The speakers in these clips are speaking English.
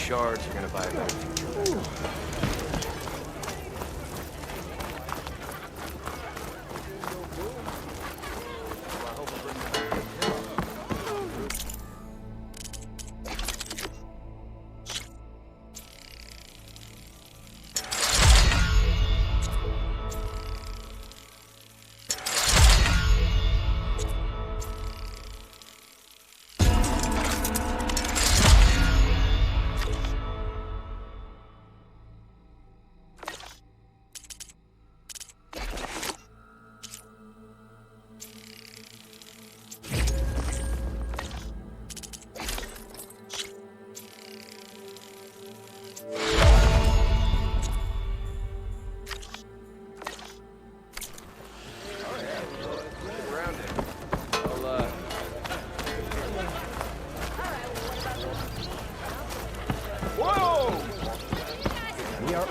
shards, you're gonna buy a better future.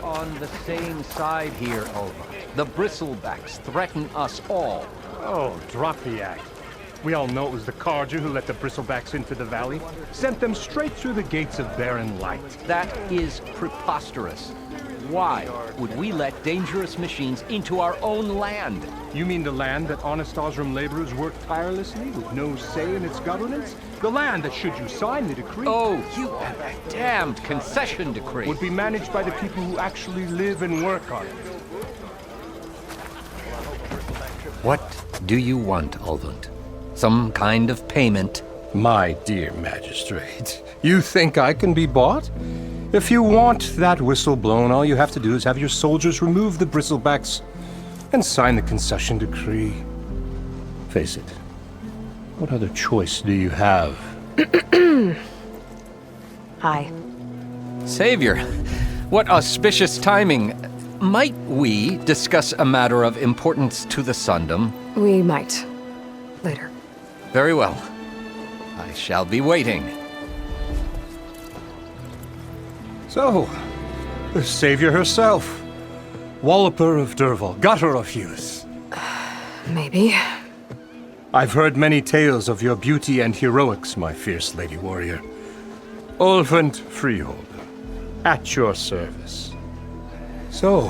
On the same side here, Ulva. The Bristlebacks threaten us all. Oh, drop the act. We all know it was the Carja who let the Bristlebacks into the valley. Sent them straight through the gates of Barren Light. That is preposterous. Why would we let dangerous machines into our own land? You mean the land that honest Osram laborers work tirelessly with no say in its governance? The land that, should you sign the decree... Oh, you and that damned concession decree! ...would be managed by the people who actually live and work on it. What do you want, Ulvund? Some kind of payment? My dear magistrate, you think I can be bought? If you want that whistle blown, all you have to do is have your soldiers remove the Bristlebacks and sign the concession decree. Face it, what other choice do you have? Hi. Savior, what auspicious timing. Might we discuss a matter of importance to the Sundom? We might. Later. Very well. I shall be waiting. So, the savior herself. Walloper of Derval, gutter of youth. Maybe. I've heard many tales of your beauty and heroics, my fierce lady warrior. Ulvund Freeholder, at your service. So,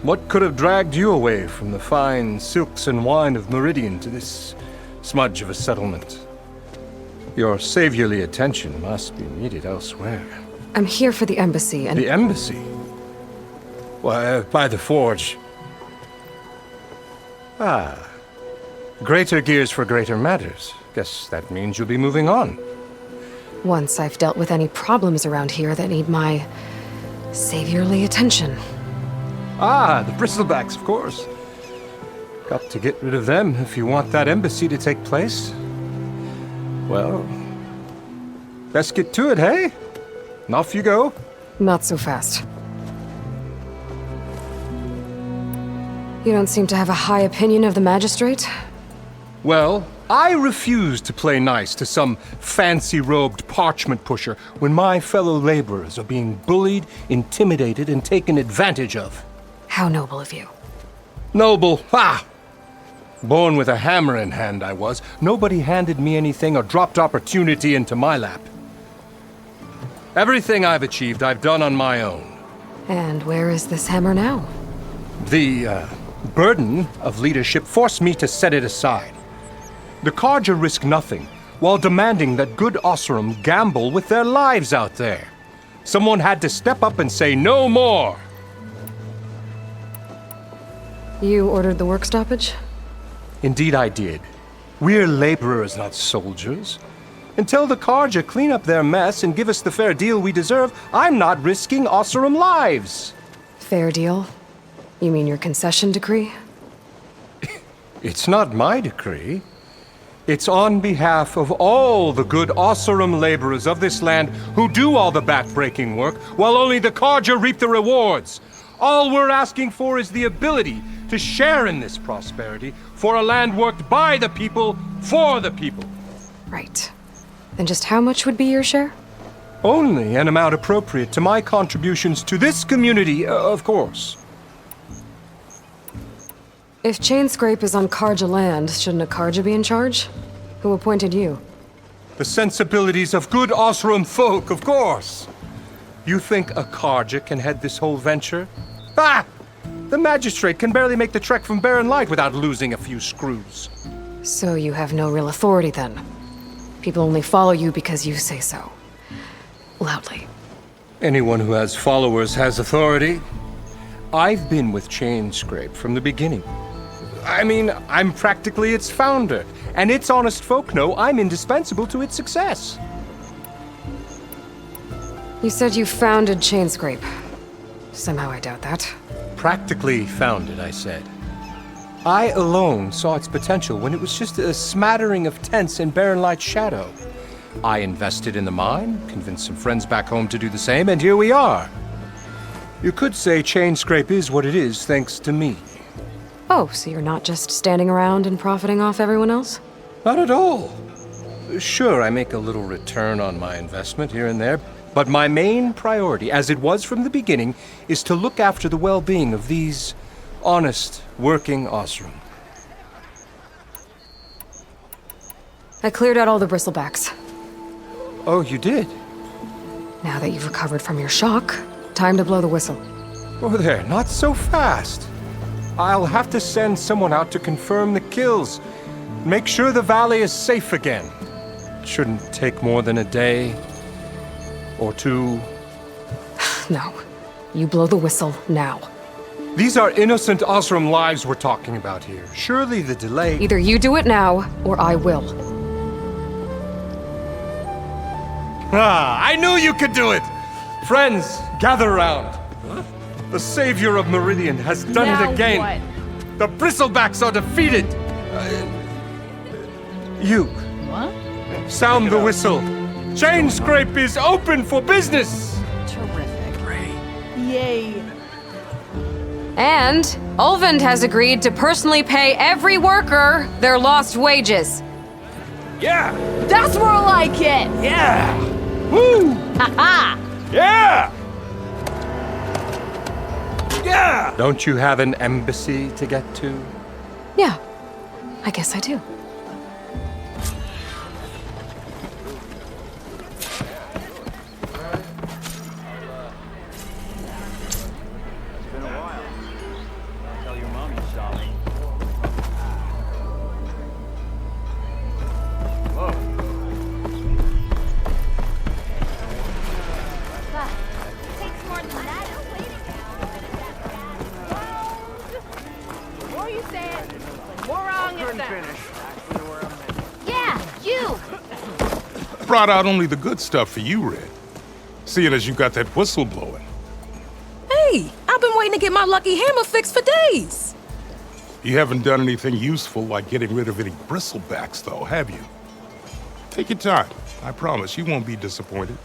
what could have dragged you away from the fine silks and wine of Meridian to this smudge of a settlement? Your saviorly attention must be needed elsewhere. I'm here for the embassy and... The embassy? Why, by the forge. Ah. Greater gears for greater matters. Guess that means you'll be moving on. Once I've dealt with any problems around here that need my saviorly attention. Ah, the Bristlebacks, of course. Got to get rid of them if you want that embassy to take place. Well, let's get to it, hey? And off you go. Not so fast. You don't seem to have a high opinion of the magistrate? Well, I refuse to play nice to some fancy-robed parchment pusher when my fellow laborers are being bullied, intimidated, and taken advantage of. How noble of you. Noble, ha! Born with a hammer in hand, I was. Nobody handed me anything or dropped opportunity into my lap. Everything I've achieved, I've done on my own. And where is this hammer now? The, burden of leadership forced me to set it aside. The Carja risk nothing, while demanding that good Osram gamble with their lives out there. Someone had to step up and say no more. You ordered the work stoppage? Indeed I did. We're laborers, not soldiers. Until the Carja clean up their mess and give us the fair deal we deserve, I'm not risking Osram lives. Fair deal? You mean your concession decree? It's not my decree. It's on behalf of all the good Osram laborers of this land who do all the back-breaking work, while only the Carja reap the rewards. All we're asking for is the ability to share in this prosperity for a land worked by the people, for the people. Right. Then just how much would be your share? Only an amount appropriate to my contributions to this community, of course. If Chainscrape is on Carja land, shouldn't a Carja be in charge? Who appointed you? The sensibilities of good Osram folk, of course. You think a Carja can head this whole venture? Ah! The magistrate can barely make the trek from Barren Light without losing a few screws. So you have no real authority then? People only follow you because you say so. Loudly. Anyone who has followers has authority. I've been with Chainscrape from the beginning. I mean, I'm practically its founder, and its honest folk know I'm indispensable to its success. You said you founded Chainscrape. Somehow I doubt that. Practically founded, I said. I alone saw its potential when it was just a smattering of tents in Barren Light's shadow. I invested in the mine, convinced some friends back home to do the same, and here we are. You could say Chainscrape is what it is thanks to me. Oh, so you're not just standing around and profiting off everyone else? Not at all. Sure, I make a little return on my investment here and there, but my main priority, as it was from the beginning, is to look after the well-being of these honest, working Osram. I cleared out all the bristlebacks. Oh, you did? Now that you've recovered from your shock, time to blow the whistle. Oh there, not so fast. I'll have to send someone out to confirm the kills. Make sure the valley is safe again. It shouldn't take more than a day or two. No. You blow the whistle now. These are innocent Osram lives we're talking about here. Surely the delay... Either you do it now, or I will. Ah, I knew you could do it! Friends, gather around. The savior of Meridian has done Now it again. what? The Bristlebacks are defeated. You, What? sound the whistle. Chainscrape is open for business. Terrific. Yay. And Ulvund has agreed to personally pay every worker their lost wages. Yeah! That's more like it! Yeah! Woo! Ha Yeah! Yeah! Don't you have an embassy to get to? Yeah, I guess I do. Tell your mom you saw me. Takes more than that. What are you saying? More wrong is that. Yeah, you! Brought out only the good stuff for you, Red. Seeing as you got that whistle blowing. Hey, I've been waiting to get my lucky hammer fixed for days. You haven't done anything useful like getting rid of any bristlebacks, though, have you? Take your time. I promise you won't be disappointed.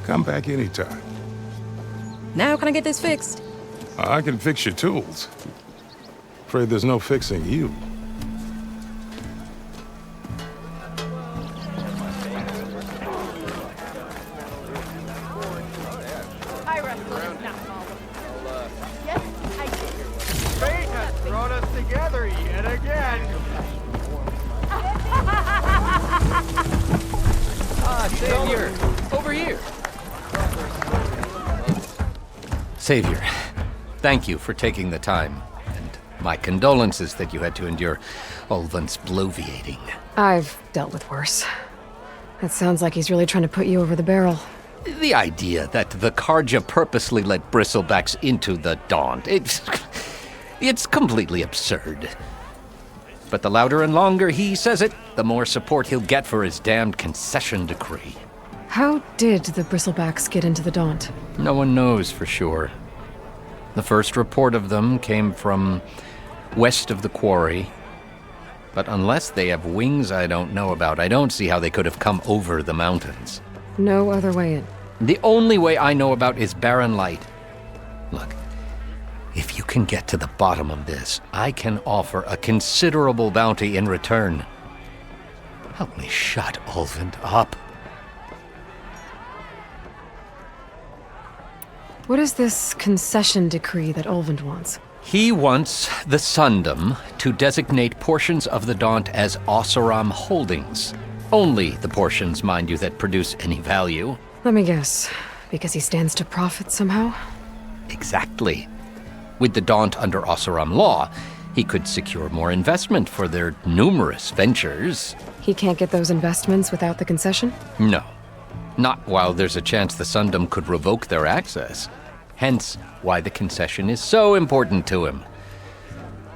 Come back anytime. Now can I get this fixed? I can fix your tools. Afraid there's no fixing you. I wrestled this not Yes, I did. Fate has brought us together yet again. Savior! Over here! Savior, thank you for taking the time, and my condolences that you had to endure Ulvund's bloviating. I've dealt with worse. It sounds like he's really trying to put you over the barrel. The idea that the Carja purposely let bristlebacks into the Daunt, it's completely absurd. But the louder and longer he says it, the more support he'll get for his damned concession decree. How did the Bristlebacks get into the Daunt? No one knows for sure. The first report of them came from west of the quarry. But unless they have wings I don't know about, I don't see how they could have come over the mountains. No other way in. The only way I know about is Barren Light. Look, if you can get to the bottom of this, I can offer a considerable bounty in return. Help me shut Ulvund up. What is this concession decree that Ulvund wants? He wants the Sundom to designate portions of the Daunt as Oseram holdings. Only the portions, mind you, that produce any value. Let me guess. Because he stands to profit somehow? Exactly. With the Daunt under Oseram law, he could secure more investment for their numerous ventures. He can't get those investments without the concession? No. Not while there's a chance the Sundom could revoke their access. Hence, why the concession is so important to him.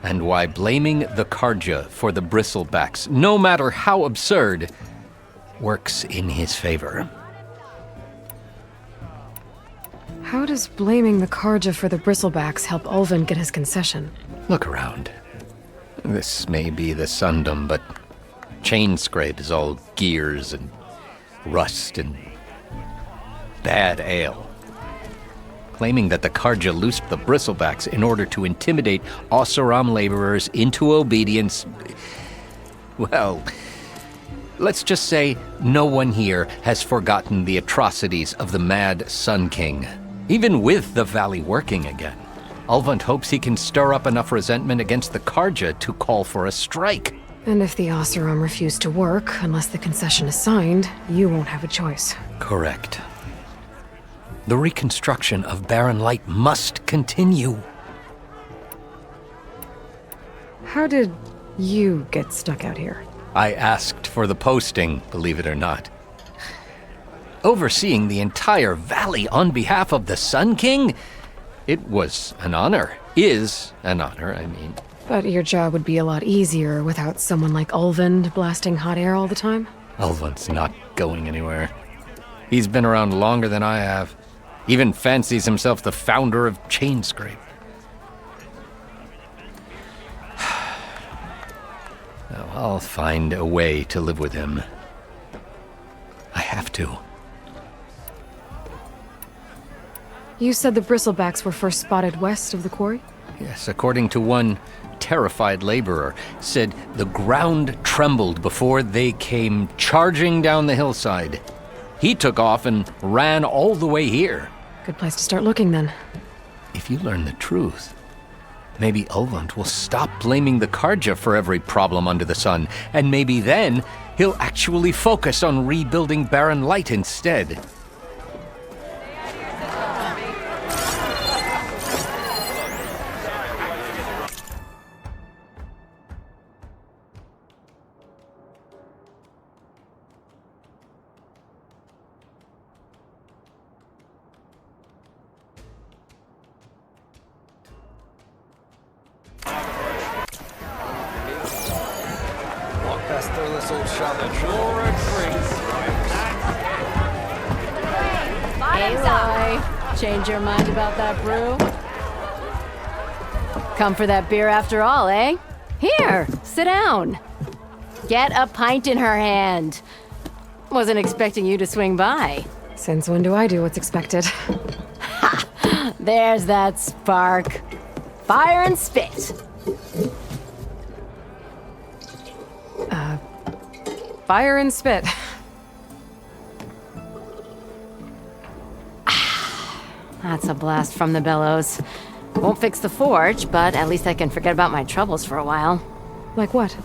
And why blaming the Karja for the Bristlebacks, no matter how absurd, works in his favor. How does blaming the Karja for the Bristlebacks help Ulvund get his concession? Look around. This may be the Sundom, but Chainscrape is all gears and rust and bad ale. Claiming that the Karja loosed the Bristlebacks in order to intimidate Oseram laborers into obedience. Well, let's just say no one here has forgotten the atrocities of the Mad Sun King. Even with the valley working again, Ulvund hopes he can stir up enough resentment against the Karja to call for a strike. And if the Oseram refuse to work, unless the concession is signed, you won't have a choice. Correct. The reconstruction of Barren Light must continue. How did you get stuck out here? I asked for the posting, believe it or not. Overseeing the entire valley on behalf of the Sun King? It was an honor. Is an honor, I mean. But your job would be a lot easier without someone like Ulvund blasting hot air all the time? Ulvund's not going anywhere. He's been around longer than I have. Even fancies himself the founder of Chainscrape. Now, I'll find a way to live with him. I have to. You said the Bristlebacks were first spotted west of the quarry? Yes, according to one terrified laborer, said the ground trembled before they came charging down the hillside. He took off and ran all the way here. Good place to start looking, then. If you learn the truth, maybe Ulvund will stop blaming the Karja for every problem under the sun, and maybe then he'll actually focus on rebuilding Barren Light instead. Change your mind about that brew? Come for that beer after all, eh? Here, sit down. Get a pint in her hand. Wasn't expecting you to swing by. Since when do I do what's expected? Ha! There's that spark. Fire and spit. Fire and spit. That's a blast from the bellows. Won't fix the forge, but at least I can forget about my troubles for a while. Like what?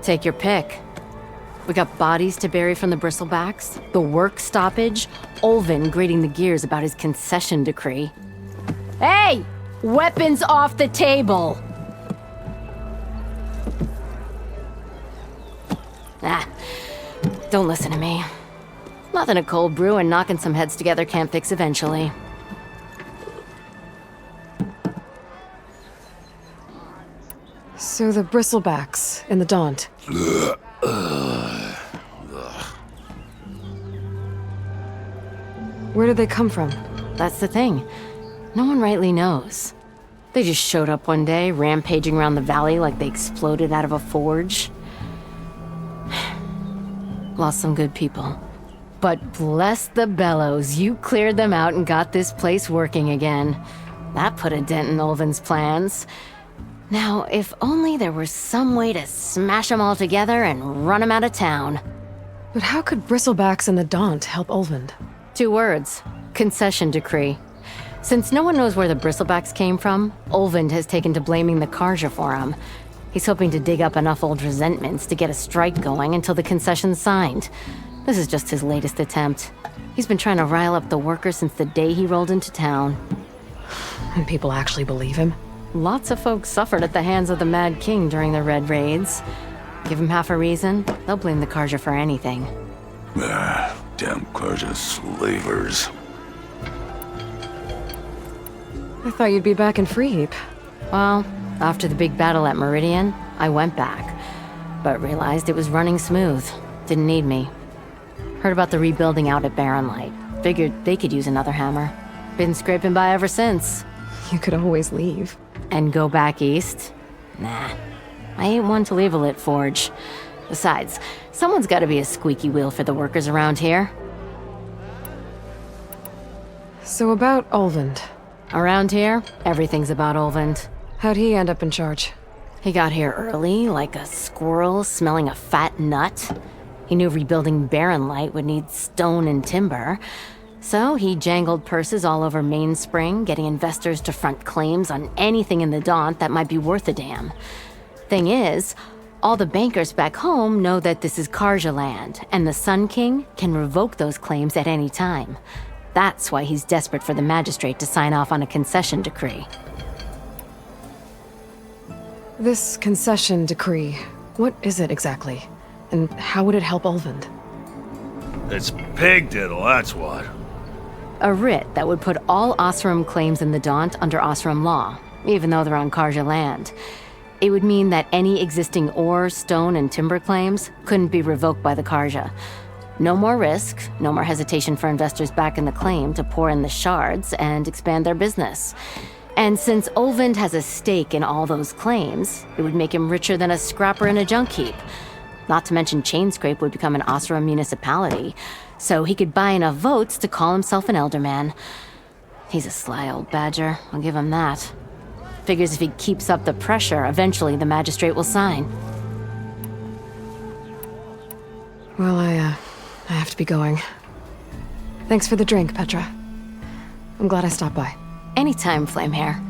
Take your pick. We got bodies to bury from the Bristlebacks, the work stoppage, Ulvund grating the gears about his concession decree. Hey! Weapons off the table! Don't listen to me. Nothing a cold brew and knocking some heads together can't fix eventually. So the bristlebacks in the Daunt. Where did they come from? That's the thing. No one rightly knows. They just showed up one day, rampaging around the valley like they exploded out of a forge. Lost some good people. But bless the bellows, you cleared them out and got this place working again. That put a dent in Ulvin's plans. Now, if only there were some way to smash them all together and run them out of town. But how could bristlebacks in the Daunt help Ulvund? 2 words. Concession decree. Since no one knows where the bristlebacks came from, Ulvund has taken to blaming the Karja for them. He's hoping to dig up enough old resentments to get a strike going until the concession's signed. This is just his latest attempt. He's been trying to rile up the workers since the day he rolled into town. And people actually believe him? Lots of folks suffered at the hands of the Mad King during the Red Raids. Give him half a reason, they'll blame the Karja for anything. Damn Karja slavers. I thought you'd be back in Freeheap. Well, after the big battle at Meridian, I went back. But realized it was running smooth. Didn't need me. Heard about the rebuilding out at Barren Light. Figured they could use another hammer. Been scraping by ever since. You could always leave. And go back east? Nah. I ain't one to leave a lit forge. Besides, someone's gotta be a squeaky wheel for the workers around here. So about Ulvund. Around here, everything's about Ulvund. How'd he end up in charge? He got here early, like a squirrel smelling a fat nut. He knew rebuilding Barren Light would need stone and timber. So he jangled purses all over Mainspring, getting investors to front claims on anything in the Daunt that might be worth a damn. Thing is, all the bankers back home know that this is Karja land, and the Sun King can revoke those claims at any time. That's why he's desperate for the magistrate to sign off on a concession decree. This concession decree, what is it exactly? And how would it help Ulvund? It's pig diddle, that's what. A writ that would put all Osram claims in the Daunt under Osram law, even though they're on Karja land. It would mean that any existing ore, stone, and timber claims couldn't be revoked by the Karja. No more risk, no more hesitation for investors back in the claim to pour in the shards and expand their business. And since Ulvund has a stake in all those claims, it would make him richer than a scrapper in a junk heap. Not to mention Chainscrape would become an Osram municipality, so he could buy enough votes to call himself an elderman. He's a sly old badger, I'll give him that. Figures if he keeps up the pressure, eventually the magistrate will sign. Well, I have to be going. Thanks for the drink, Petra. I'm glad I stopped by. Anytime, Flamehair.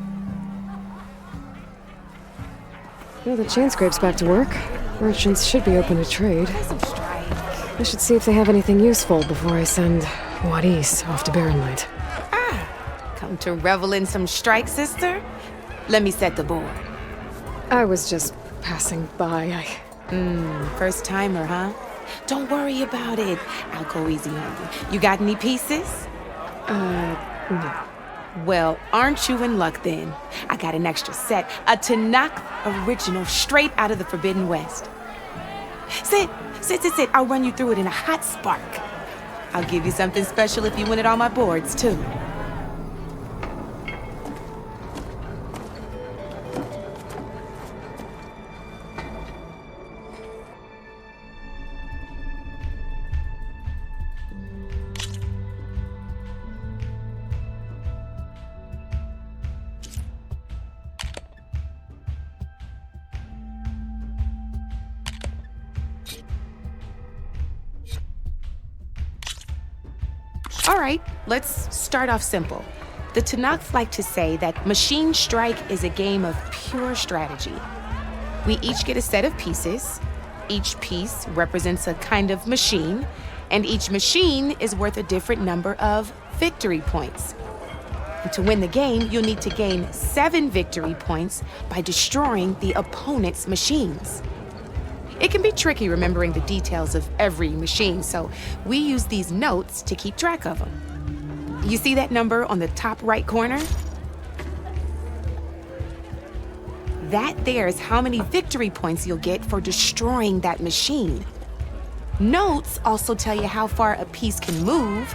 Well, the Chainscrape's back to work. Merchants should be open to trade. I should see if they have anything useful before I send Wadis off to Barren Light. Come to revel in some strike, sister? Let me set the board. I was just passing by. First timer, huh? Don't worry about it. I'll go easy on you. You got any pieces? No. Well, aren't you in luck then? I got an extra set, a Tanakh original straight out of the Forbidden West. Sit. I'll run you through it in a hot spark. I'll give you something special if you win it on my boards, too. All right, let's start off simple. The Tanakh like to say that Machine Strike is a game of pure strategy. We each get a set of pieces. Each piece represents a kind of machine, and each machine is worth a different number of victory points. And to win the game, you'll need to gain 7 victory points by destroying the opponent's machines. It can be tricky remembering the details of every machine, so we use these notes to keep track of them. You see that number on the top right corner? That there's how many victory points you'll get for destroying that machine. Notes also tell you how far a piece can move,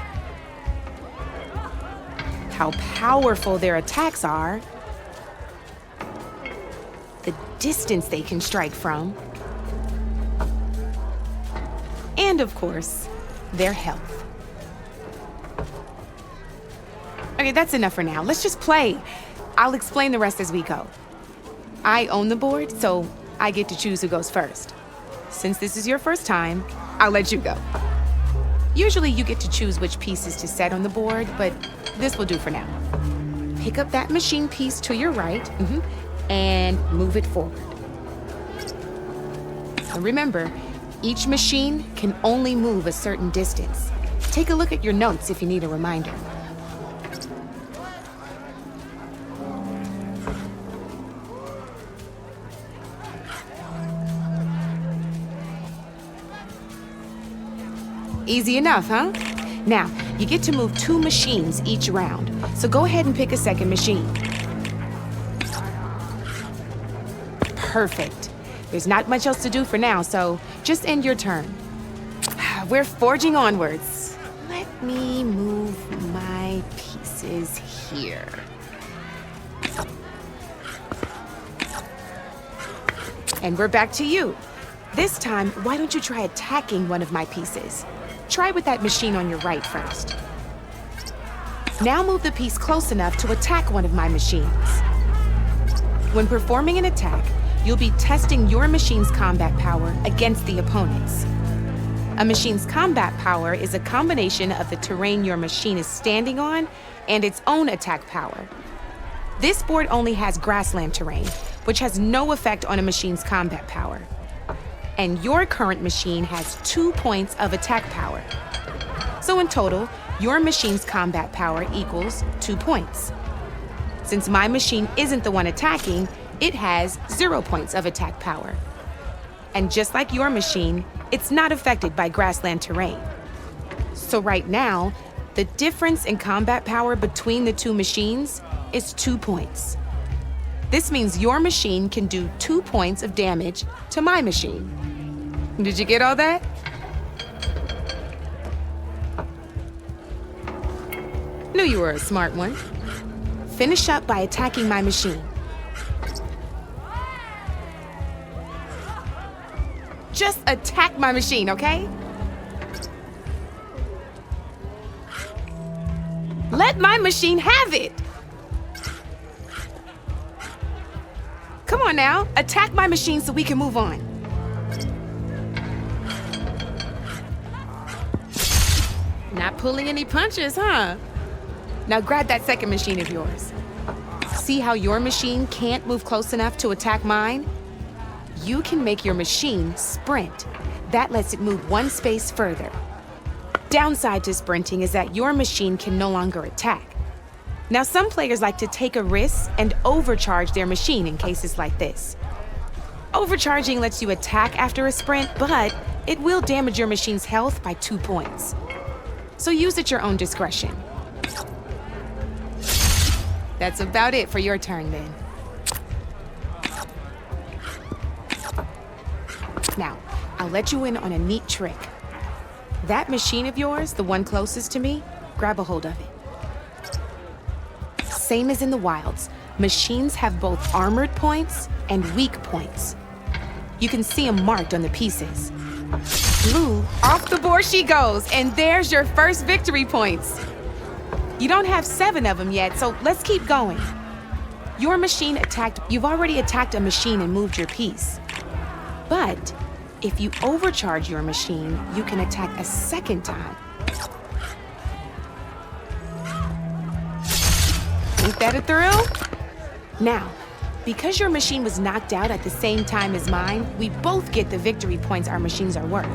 how powerful their attacks are, the distance they can strike from, and of course, their health. Okay, that's enough for now. Let's just play. I'll explain the rest as we go. I own the board, so I get to choose who goes first. Since this is your first time, I'll let you go. Usually you get to choose which pieces to set on the board, but this will do for now. Pick up that machine piece to your right, and move it forward. And remember, each machine can only move a certain distance. Take a look at your notes if you need a reminder. Easy enough, huh? Now, you get to move 2 machines each round, so go ahead and pick a second machine. Perfect. There's not much else to do for now, so just end your turn. We're forging onwards. Let me move my pieces here. And we're back to you. This time, why don't you try attacking one of my pieces? Try with that machine on your right first. Now move the piece close enough to attack one of my machines. When performing an attack, you'll be testing your machine's combat power against the opponent's. A machine's combat power is a combination of the terrain your machine is standing on and its own attack power. This board only has grassland terrain, which has no effect on a machine's combat power. And your current machine has 2 points of attack power. So in total, your machine's combat power equals 2 points. Since my machine isn't the one attacking, it has 0 points of attack power. And just like your machine, it's not affected by grassland terrain. So right now, the difference in combat power between the 2 machines is 2 points. This means your machine can do 2 points of damage to my machine. Did you get all that? Knew you were a smart one. Finish up by attacking my machine. Just attack my machine, okay? Let my machine have it! Come on now, attack my machine so we can move on. Not pulling any punches, huh? Now grab that second machine of yours. See how your machine can't move close enough to attack mine? You can make your machine sprint. That lets it move 1 space further. Downside to sprinting is that your machine can no longer attack. Now, some players like to take a risk and overcharge their machine in cases like this. Overcharging lets you attack after a sprint, but it will damage your machine's health by 2 points. So use at your own discretion. That's about it for your turn then. Now, I'll let you in on a neat trick. That machine of yours, the one closest to me, grab a hold of it. Same as in the wilds, machines have both armored points and weak points. You can see them marked on the pieces. Blue, off the board she goes, and there's your first victory points. You don't have 7 of them yet, so let's keep going. Your machine you've already attacked a machine and moved your piece. But if you overcharge your machine, you can attack a second time. Ain't that a thrill? Now, because your machine was knocked out at the same time as mine, we both get the victory points our machines are worth.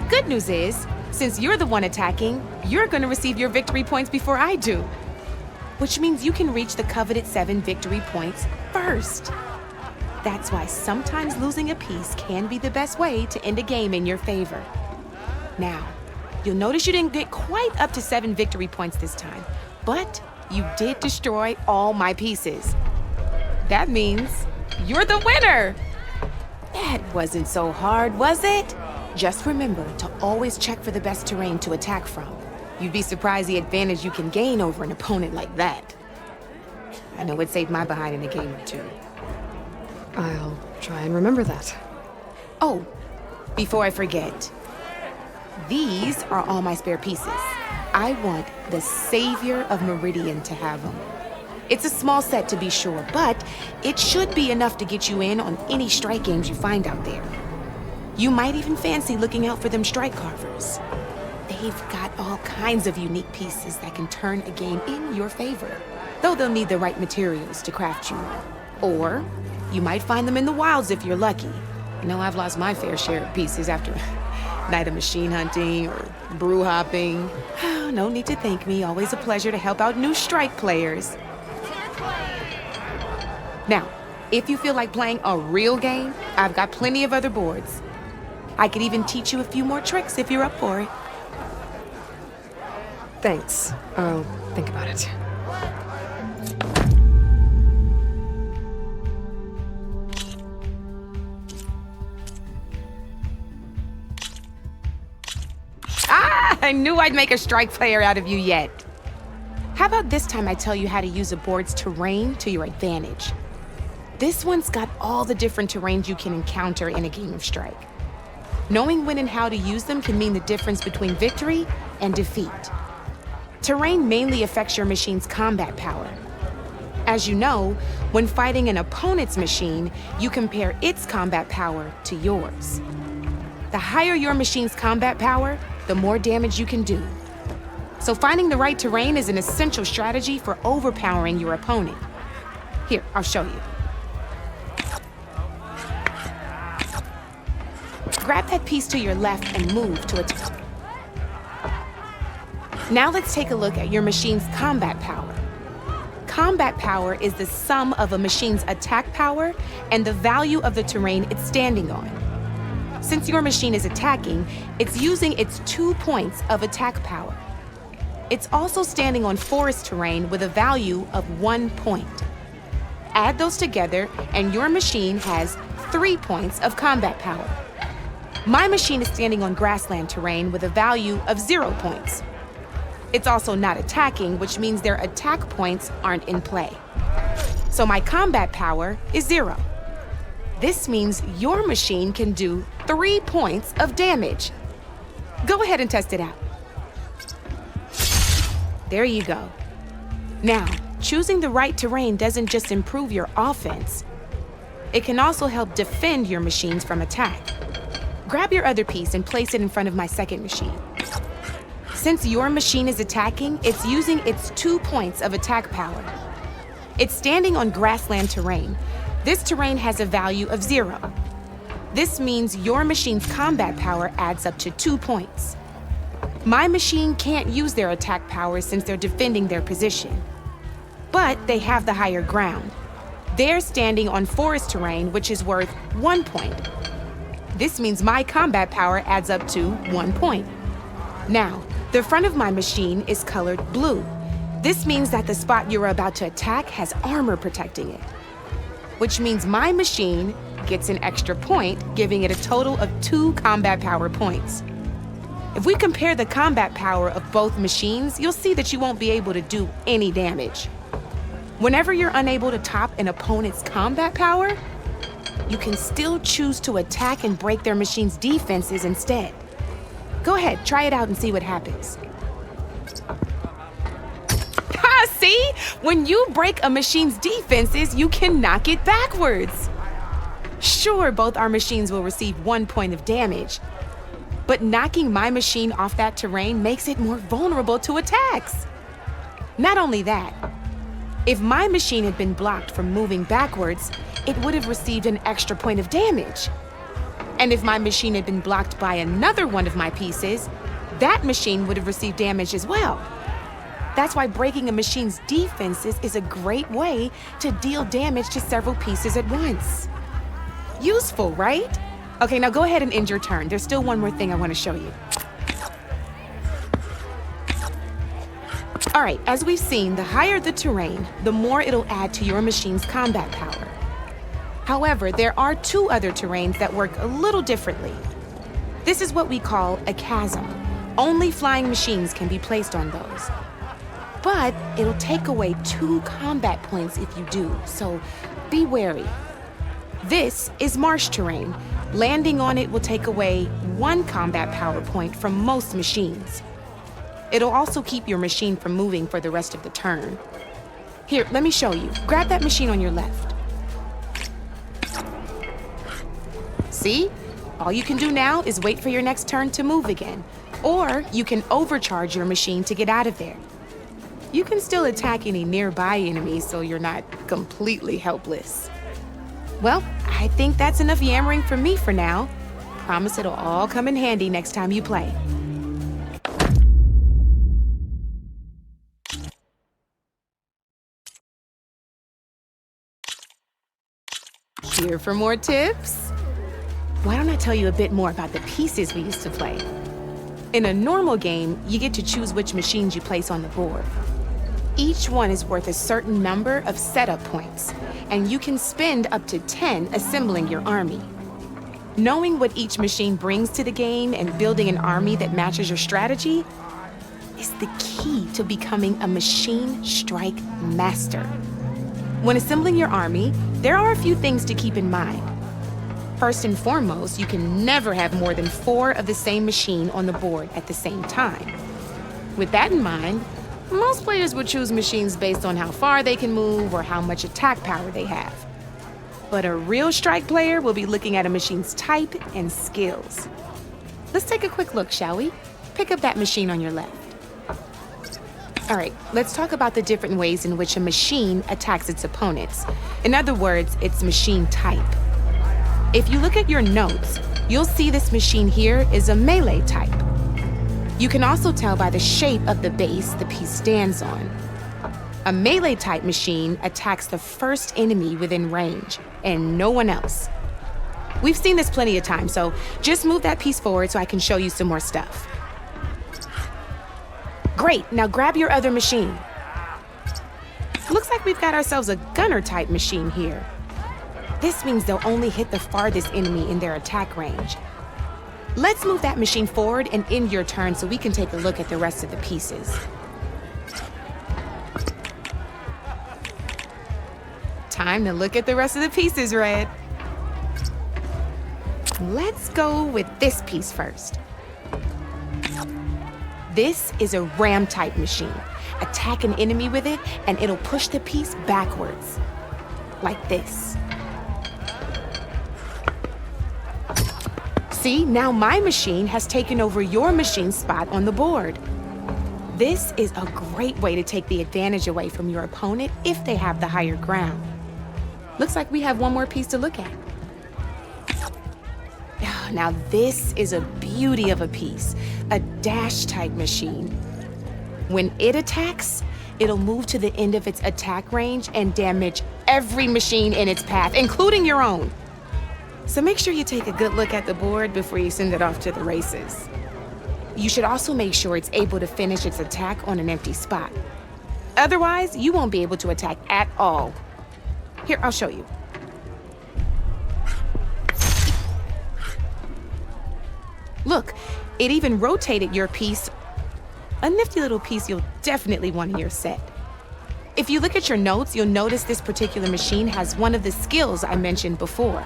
Good news is, since you're the one attacking, you're gonna receive your victory points before I do. Which means you can reach the coveted 7 victory points first. That's why sometimes losing a piece can be the best way to end a game in your favor. Now, you'll notice you didn't get quite up to 7 victory points this time, but you did destroy all my pieces. That means You're the winner! That wasn't so hard, was it? Just remember to always check for the best terrain to attack from. You'd be surprised the advantage you can gain over an opponent like that. I know it saved my behind in a game or two. I'll try and remember that. Oh, before I forget, these are all my spare pieces. I want the Savior of Meridian to have them. It's a small set to be sure, but it should be enough to get you in on any strike games you find out there. You might even fancy looking out for them strike carvers. They've got all kinds of unique pieces that can turn a game in your favor, though they'll need the right materials to craft you. Or you might find them in the wilds if you're lucky. You know, I've lost my fair share of pieces after a night of machine hunting or brew hopping. No need to thank me. Always a pleasure to help out new strike players. Now, if you feel like playing a real game, I've got plenty of other boards. I could even teach you a few more tricks if you're up for it. Thanks. I'll think about it. I knew I'd make a strike player out of you yet. How about this time I tell you how to use a board's terrain to your advantage? This one's got all the different terrains you can encounter in a game of Strike. Knowing when and how to use them can mean the difference between victory and defeat. Terrain mainly affects your machine's combat power. As you know, when fighting an opponent's machine, you compare its combat power to yours. The higher your machine's combat power, the more damage you can do. So finding the right terrain is an essential strategy for overpowering your opponent. Here, I'll show you. Grab that piece to your left and move to it. Now let's take a look at your machine's combat power. Combat power is the sum of a machine's attack power and the value of the terrain it's standing on. Since your machine is attacking, it's using its 2 points of attack power. It's also standing on forest terrain with a value of 1 point. Add those together and your machine has 3 points of combat power. My machine is standing on grassland terrain with a value of 0 points. It's also not attacking, which means their attack points aren't in play. So my combat power is 0. This means your machine can do 3 points of damage. Go ahead and test it out. There you go. Now, choosing the right terrain doesn't just improve your offense. It can also help defend your machines from attack. Grab your other piece and place it in front of my second machine. Since your machine is attacking, it's using its 2 points of attack power. It's standing on grassland terrain. This terrain has a value of 0. This means your machine's combat power adds up to 2 points. My machine can't use their attack power since they're defending their position. But they have the higher ground. They're standing on forest terrain, which is worth 1 point. This means my combat power adds up to 1 point. Now, the front of my machine is colored blue. This means that the spot you're about to attack has armor protecting it, which means my machine gets an extra point, giving it a total of 2 combat power points. If we compare the combat power of both machines, you'll see that you won't be able to do any damage. Whenever you're unable to top an opponent's combat power, you can still choose to attack and break their machine's defenses instead. Go ahead, try it out and see what happens. See? When you break a machine's defenses, you can knock it backwards. Sure, both our machines will receive 1 point of damage, but knocking my machine off that terrain makes it more vulnerable to attacks. Not only that, if my machine had been blocked from moving backwards, it would have received an extra point of damage. And if my machine had been blocked by another one of my pieces, that machine would have received damage as well. That's why breaking a machine's defenses is a great way to deal damage to several pieces at once. Useful, right? Okay, now go ahead and end your turn. There's still one more thing I want to show you. All right, as we've seen, the higher the terrain, the more it'll add to your machine's combat power. However, there are 2 other terrains that work a little differently. This is what we call a chasm. Only flying machines can be placed on those. But it'll take away 2 combat points if you do, so be wary. This is marsh terrain. Landing on it will take away 1 combat power point from most machines. It'll also keep your machine from moving for the rest of the turn. Here, let me show you. Grab that machine on your left. See? All you can do now is wait for your next turn to move again. Or you can overcharge your machine to get out of there. You can still attack any nearby enemies so you're not completely helpless. Well, I think that's enough yammering for me for now. Promise it'll all come in handy next time you play. Here for more tips? Why don't I tell you a bit more about the pieces we used to play? In a normal game, you get to choose which machines you place on the board. Each one is worth a certain number of setup points, and you can spend up to 10 assembling your army. Knowing what each machine brings to the game and building an army that matches your strategy is the key to becoming a machine strike master. When assembling your army, there are a few things to keep in mind. First and foremost, you can never have more than 4 of the same machine on the board at the same time. With that in mind, most players would choose machines based on how far they can move or how much attack power they have. But a real strike player will be looking at a machine's type and skills. Let's take a quick look, shall we? Pick up that machine on your left. All right, let's talk about the different ways in which a machine attacks its opponents. In other words, its machine type. If you look at your notes, you'll see this machine here is a melee type. You can also tell by the shape of the base the piece stands on. A melee type machine attacks the first enemy within range, and no one else. We've seen this plenty of times, so just move that piece forward so I can show you some more stuff. Great, now grab your other machine. Looks like we've got ourselves a gunner type machine here. This means they'll only hit the farthest enemy in their attack range. Let's move that machine forward and end your turn so we can take a look at the rest of the pieces. Time to look at the rest of the pieces, Red. Let's go with this piece first. This is a ram-type machine. Attack an enemy with it, and it'll push the piece backwards. Like this. See, now my machine has taken over your machine's spot on the board. This is a great way to take the advantage away from your opponent if they have the higher ground. Looks like we have one more piece to look at. Now this is a beauty of a piece, a dash-type machine. When it attacks, it'll move to the end of its attack range and damage every machine in its path, including your own. So make sure you take a good look at the board before you send it off to the races. You should also make sure it's able to finish its attack on an empty spot. Otherwise, you won't be able to attack at all. Here, I'll show you. Look, it even rotated your piece. A nifty little piece you'll definitely want in your set. If you look at your notes, you'll notice this particular machine has one of the skills I mentioned before.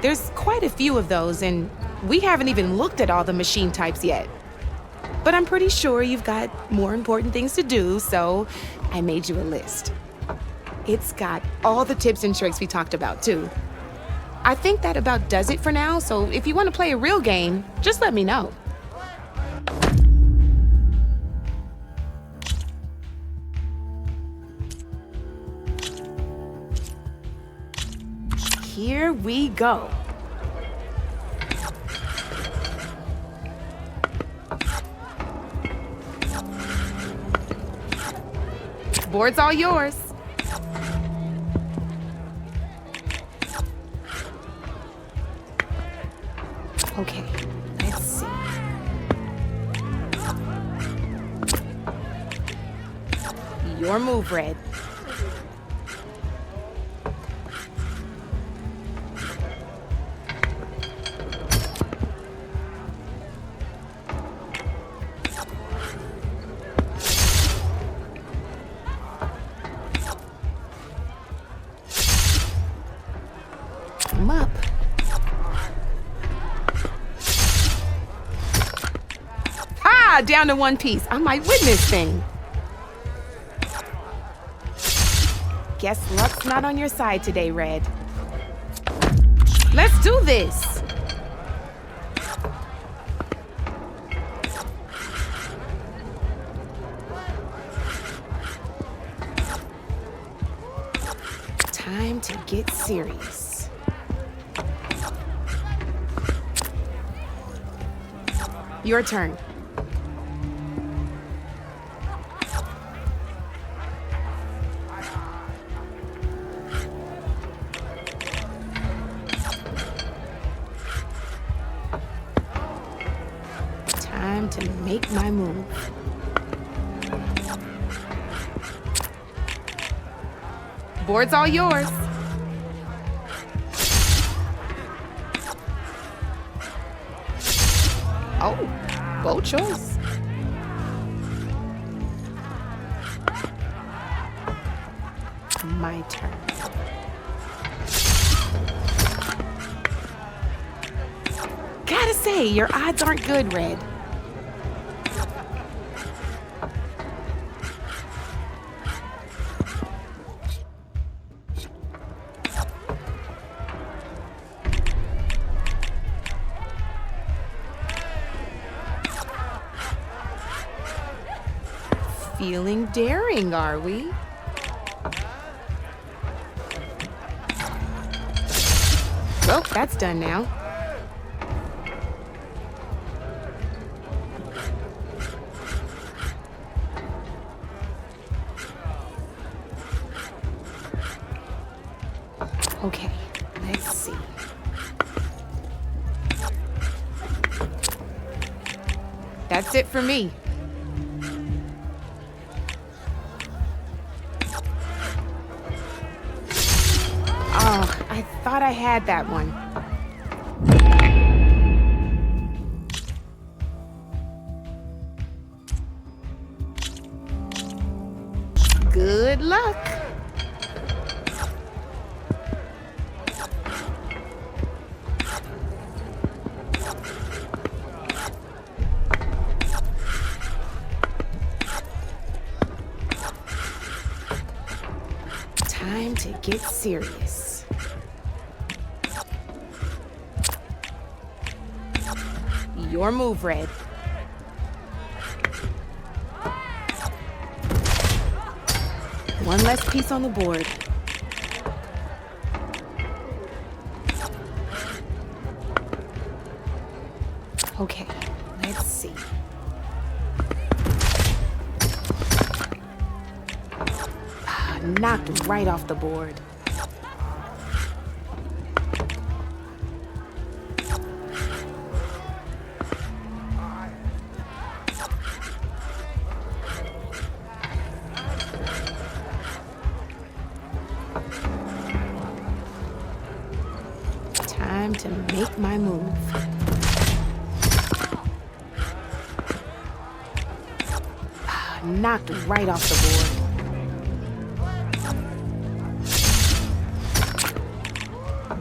There's quite a few of those, and we haven't even looked at all the machine types yet. But I'm pretty sure you've got more important things to do, so I made you a list. It's got all the tips and tricks we talked about, too. I think that about does it for now, so if you want to play a real game, just let me know. Here we go. Board's all yours. Okay, let's see. Your move, Red. Down to one piece. I might win this thing. Guess luck's not on your side today, Red. Let's do this. Time to get serious. Your turn. Time to make my move. Board's all yours. Oh, bold choice. My turn. Gotta say, your odds aren't good, Red. Feeling daring, are we? Well, that's done now. Okay, let's see. That's it for me. Oh, I thought I had that one. Good luck. Time to get serious. Your move, Red. One less piece on the board. Okay, let's see. Knocked right off the board. Time to make my move. Knocked right off the board.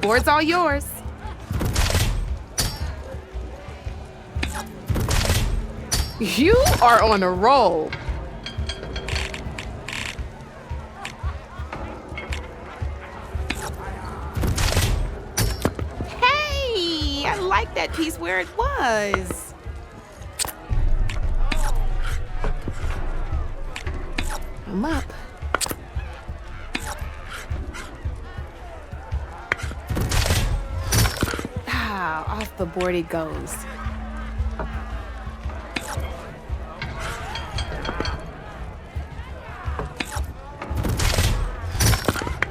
Board's all yours. You are on a roll. Hey, I like that piece where it was. I'm up. Off the board it goes.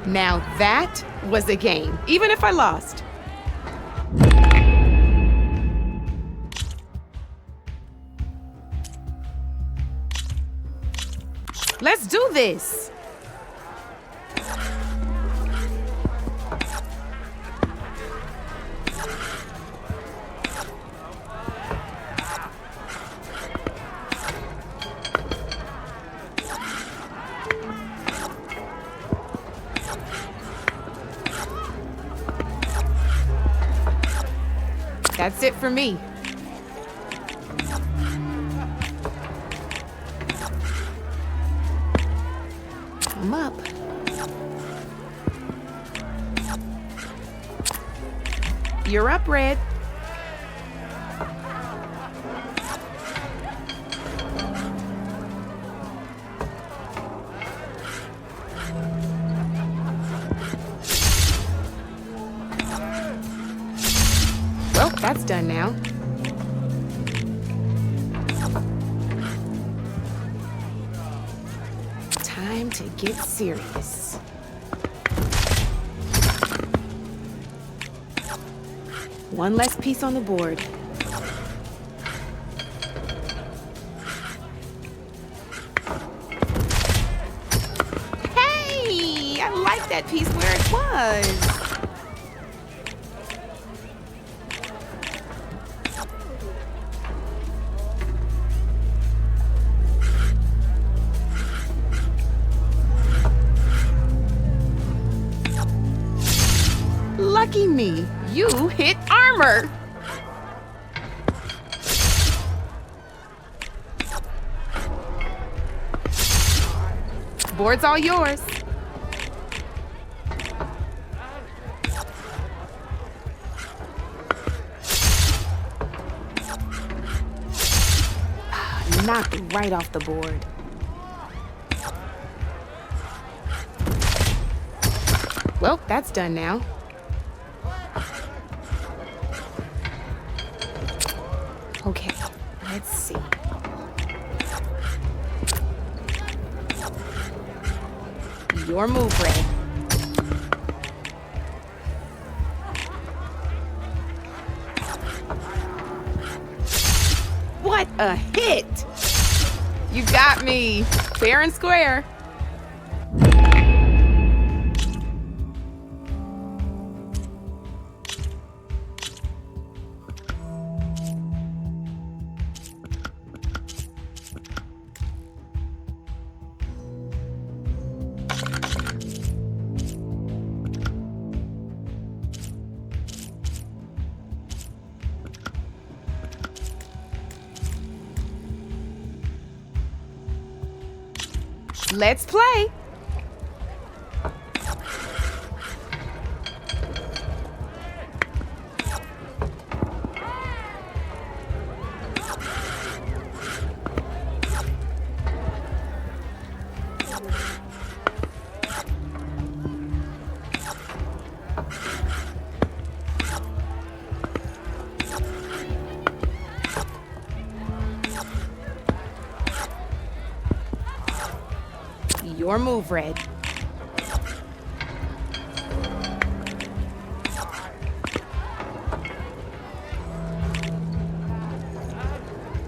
Now that was a game, even if I lost. Let's do this. That's it for me. them up. You're up, Red. Well, that's done now. Time to get serious. One less piece on the board. Hey, I like that piece where it was. Lucky me, you hit armor. Board's all yours. Knocked right off the board. Well, that's done now. Okay, let's see. Your move, Red. What a hit! You got me, fair and square. Let's play. Your move, Red.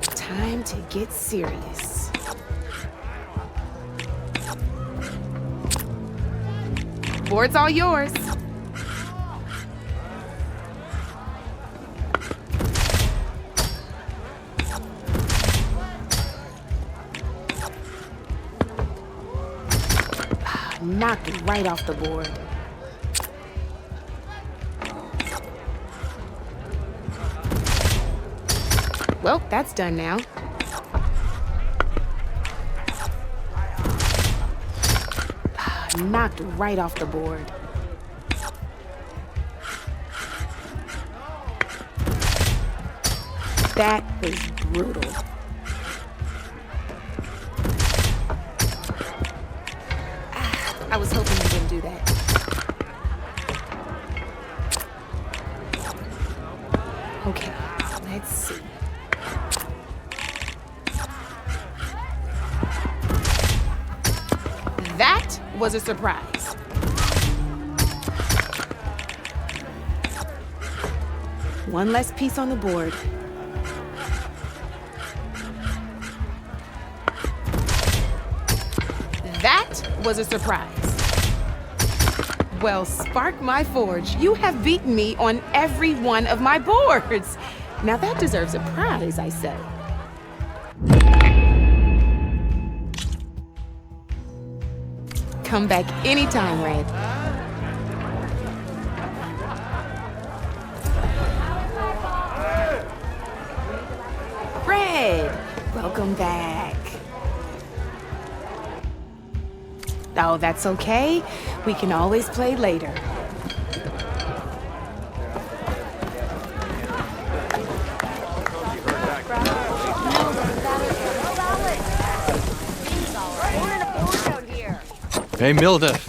Time to get serious. Board's all yours. Knocked it right off the board. Well, that's done now. Knocked right off the board. That was brutal. I was hoping you wouldn't do that. Okay, let's see. That was a surprise. One less piece on the board. That was a surprise. Well, spark my forge. You have beaten me on every one of my boards. Now that deserves a prize, I say. Come back anytime, Red. Red, welcome back. Oh, that's okay. We can always play later. Hey, Mildef.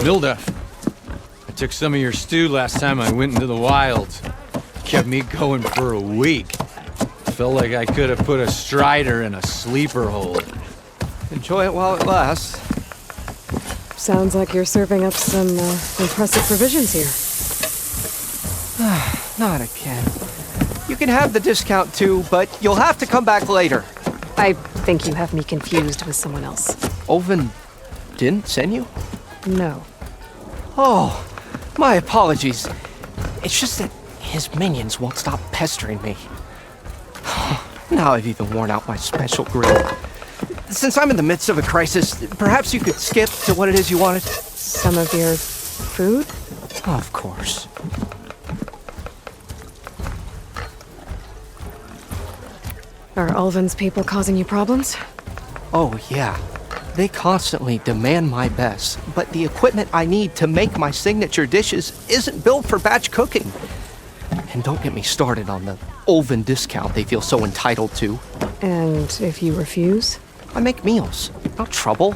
Mildef. I took some of your stew last time I went into the wilds. Kept me going for a week. Felt like I could have put a strider in a sleeper hold. Enjoy it while it lasts. Sounds like you're serving up some impressive provisions here. Not again. You can have the discount too, but you'll have to come back later. I think you have me confused with someone else. Olvin didn't send you? No. Oh, my apologies. It's just that his minions won't stop pestering me. Now I've even worn out my special grill. Since I'm in the midst of a crisis, perhaps you could skip to what it is you wanted? Some of your food? Of course. Are Ulvin's people causing you problems? Oh, yeah. They constantly demand my best, but the equipment I need to make my signature dishes isn't built for batch cooking. And don't get me started on the Ulvin discount they feel so entitled to. And if you refuse? I make meals. No trouble.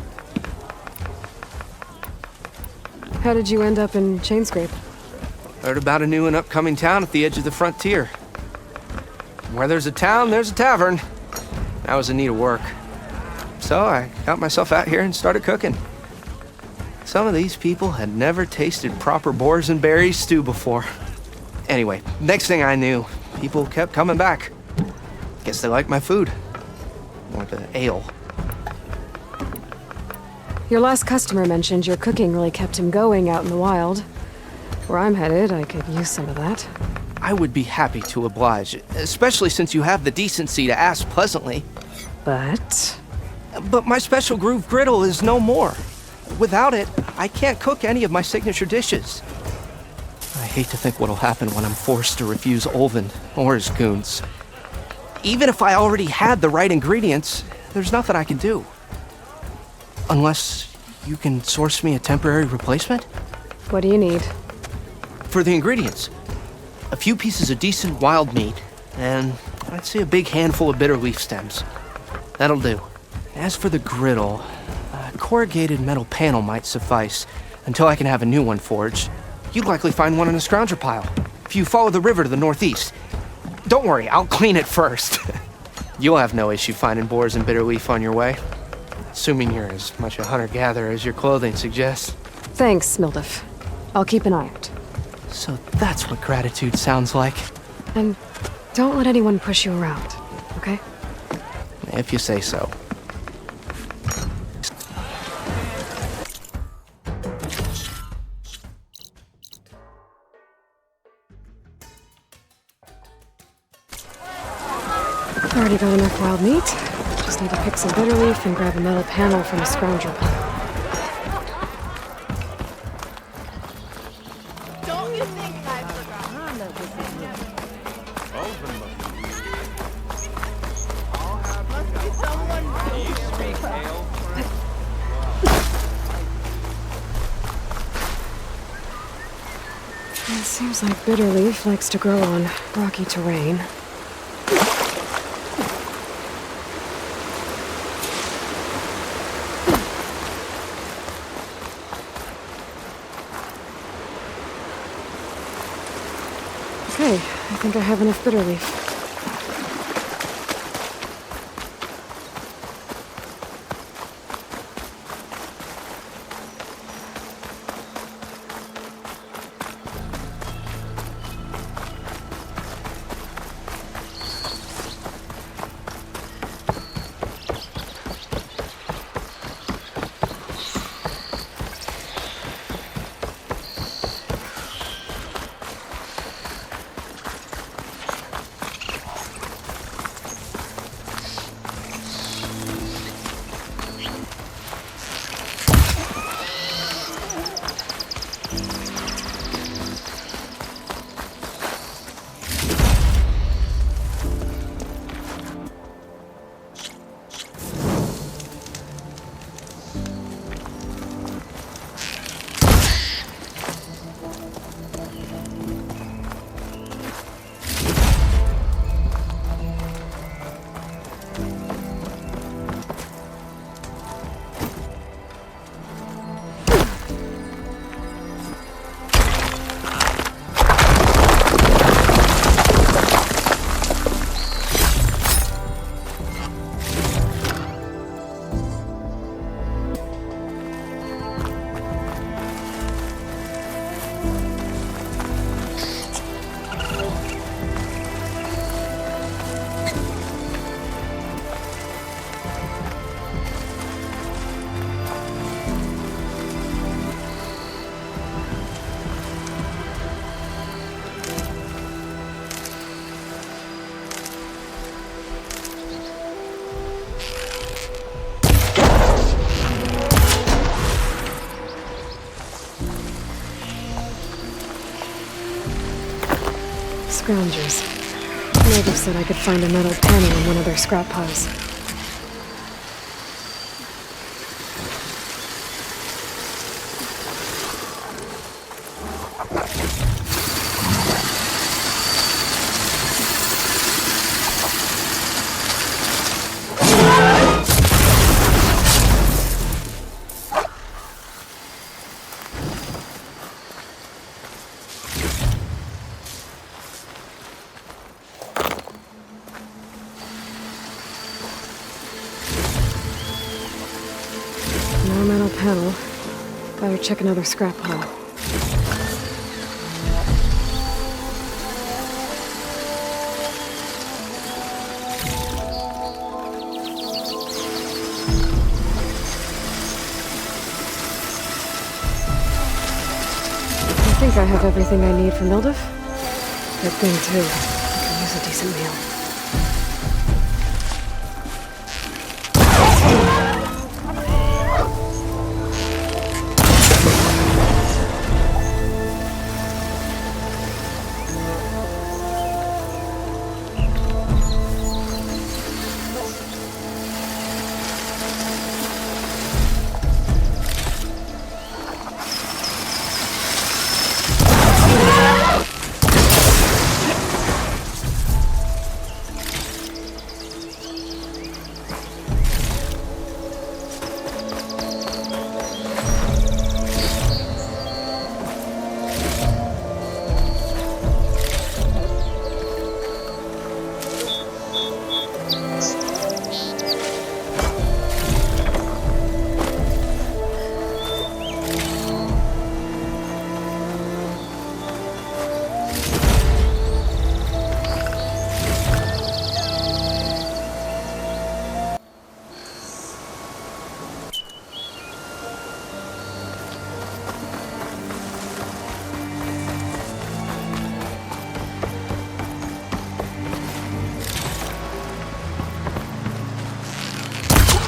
How did you end up in Chainscrape? Heard about a new and upcoming town at the edge of the frontier. Where there's a town, there's a tavern. I was in need of work. So I got myself out here and started cooking. Some of these people had never tasted proper boars and berries stew before. Anyway, next thing I knew, people kept coming back. Guess they liked my food. Or the ale. Your last customer mentioned your cooking really kept him going out in the wild. Where I'm headed, I could use some of that. I would be happy to oblige, especially since you have the decency to ask pleasantly. But my special groove griddle is no more. Without it, I can't cook any of my signature dishes. I hate to think what'll happen when I'm forced to refuse Ulvin or his goons. Even if I already had the right ingredients, there's nothing I can do. Unless you can source me a temporary replacement? What do you need? For the ingredients, a few pieces of decent wild meat, and I'd say a big handful of bitter leaf stems. That'll do. As for the griddle, a corrugated metal panel might suffice until I can have a new one forged. You'd likely find one in a scrounger pile, if you follow the river to the northeast. Don't worry, I'll clean it first. You'll have no issue finding boars and bitter leaf on your way. Assuming you're as much a hunter-gatherer as your clothing suggests. Thanks, Mildef. I'll keep an eye out. So that's what gratitude sounds like. And don't let anyone push you around, okay? If you say so. Already got enough wild meat. Just need to pick some bitter leaf and grab a metal panel from a scrounger pile. Don't you think I forgot? It seems like bitter leaf likes to grow on rocky terrain. Okay, I think I have enough bitter leaf. scroungers. Native said I could find a metal panel in one of their scrap piles. No metal panel. Better check another scrap pile. I think I have everything I need for Mildef. Good thing, too. I can use a decent meal.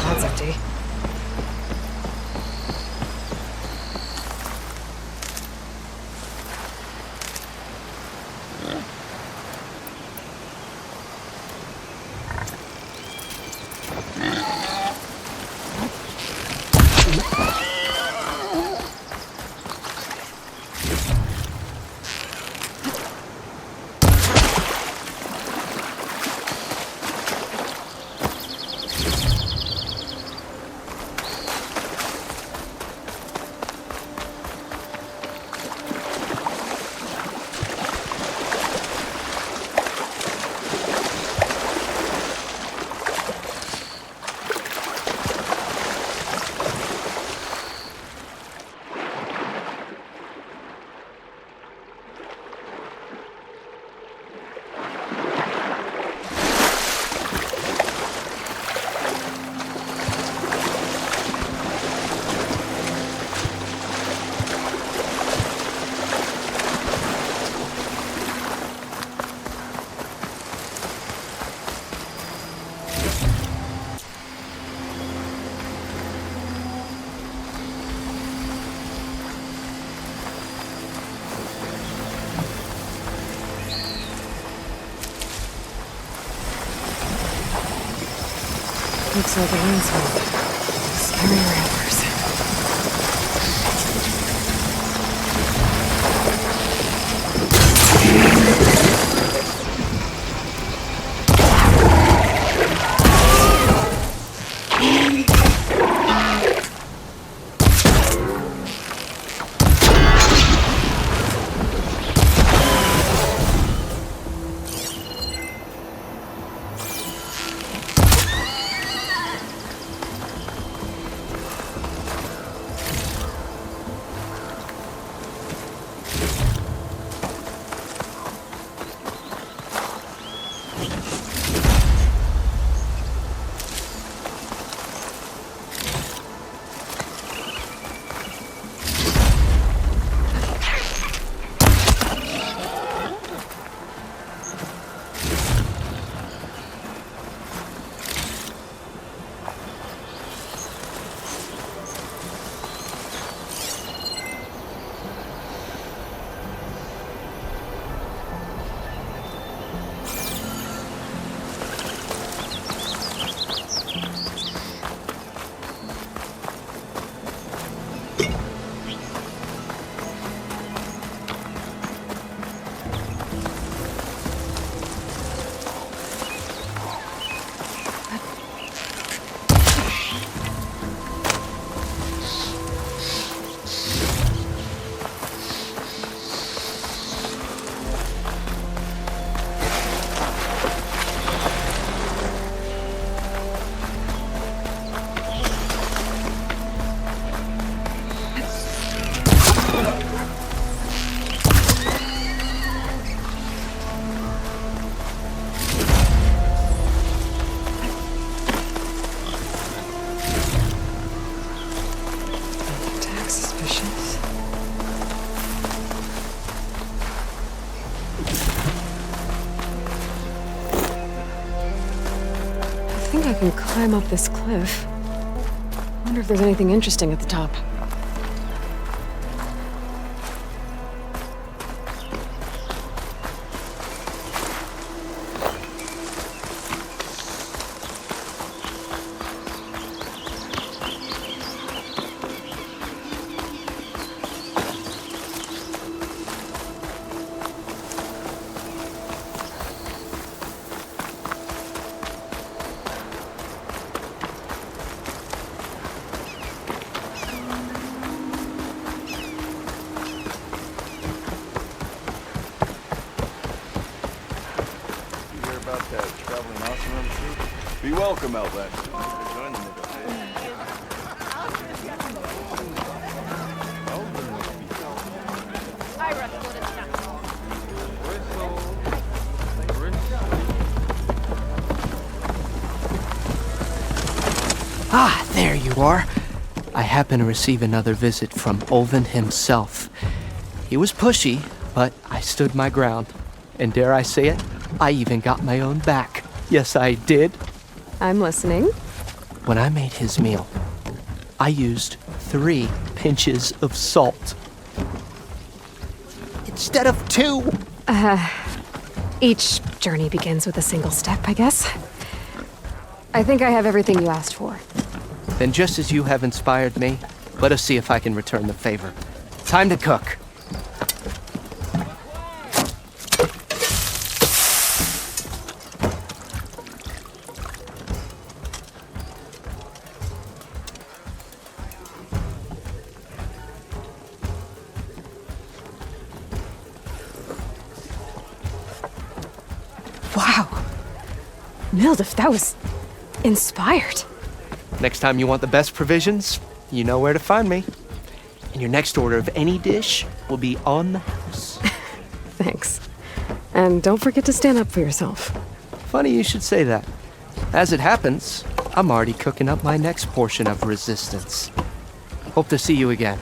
That's empty. Looks like a landscape. Scary rampers. think I can climb up this cliff. Wonder if there's anything interesting at the top. Be welcome, Elvac. Ah, there you are. I happen to receive another visit from Ulvin himself. He was pushy, but I stood my ground. And dare I say it, I even got my own back. Yes, I did. I'm listening. When I made his meal, I used 3 pinches of salt. Instead of 2. Each journey begins with a single step, I guess. I think I have everything you asked for. Then just as you have inspired me, let us see if I can return the favor. Time to cook. Wow. Mildef, that was inspired. Next time you want the best provisions, you know where to find me. And your next order of any dish will be on the house. Thanks. And don't forget to stand up for yourself. Funny you should say that. As it happens, I'm already cooking up my next portion of resistance. Hope to see you again.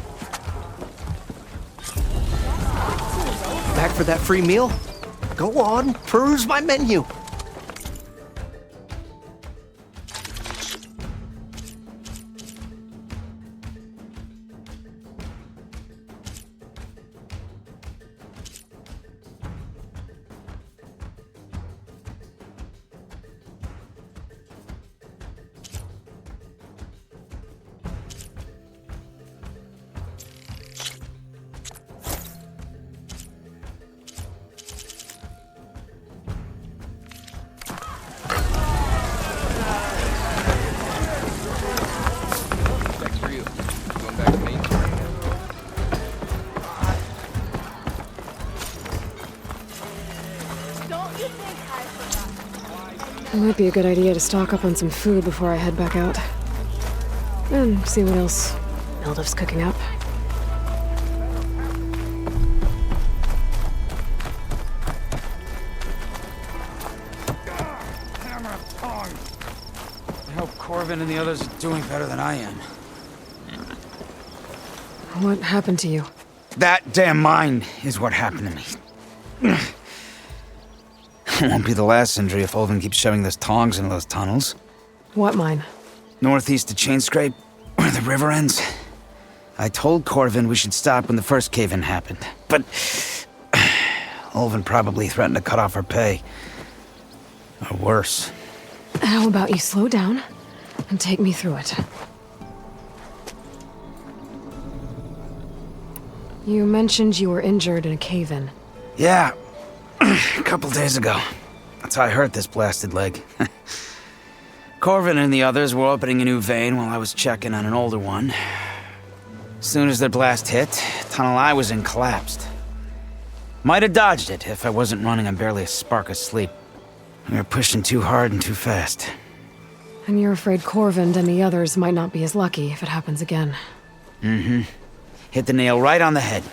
Back for that free meal? Go on, peruse my menu. It might be a good idea to stock up on some food before I head back out. And see what else Mildef's cooking up. I hope Corvin and the others are doing better than I am. What happened to you? That damn mine is what happened to me. It won't be the last injury if Ulvin keeps shoving those tongs into those tunnels. What mine? Northeast of Chainscrape, where the river ends. I told Corvin we should stop when the first cave-in happened, but Ulvin probably threatened to cut off our pay. Or worse. How about you slow down and take me through it? You mentioned you were injured in a cave-in. Yeah, a couple days ago. That's how I hurt this blasted leg. Corvin and the others were opening a new vein while I was checking on an older one. As soon as their blast hit, the tunnel I was in collapsed. Might have dodged it if I wasn't running on barely a spark of sleep. We were pushing too hard and too fast. And you're afraid Corvin and the others might not be as lucky if it happens again. Mm-hmm. Hit the nail right on the head.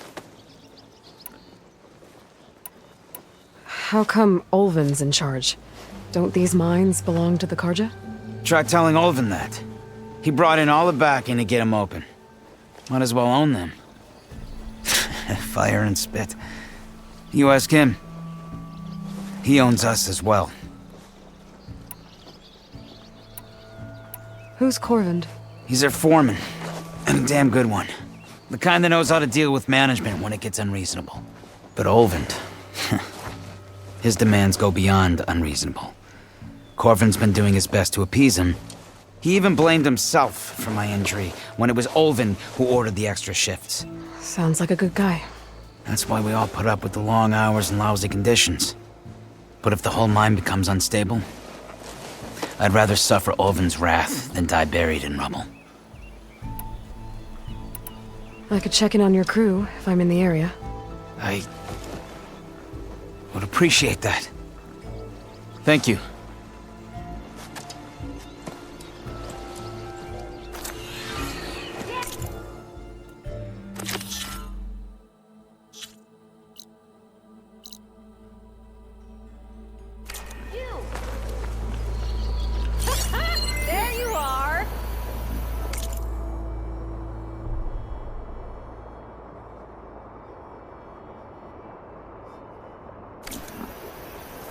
How come Ulvin's in charge? Don't these mines belong to the Carja? Try telling Ulvin that. He brought in all the backing to get them open. Might as well own them. Fire and spit. You ask him. He owns us as well. Who's Corvind? He's their foreman, and a damn good one. The kind that knows how to deal with management when it gets unreasonable. But Olvind, his demands go beyond unreasonable. Corvin's been doing his best to appease him. He even blamed himself for my injury when it was Olvind who ordered the extra shifts. Sounds like a good guy. That's why we all put up with the long hours and lousy conditions. But if the whole mine becomes unstable, I'd rather suffer Olvin's wrath than die buried in rubble. I could check in on your crew if I'm in the area. I would appreciate that. Thank you. There you are.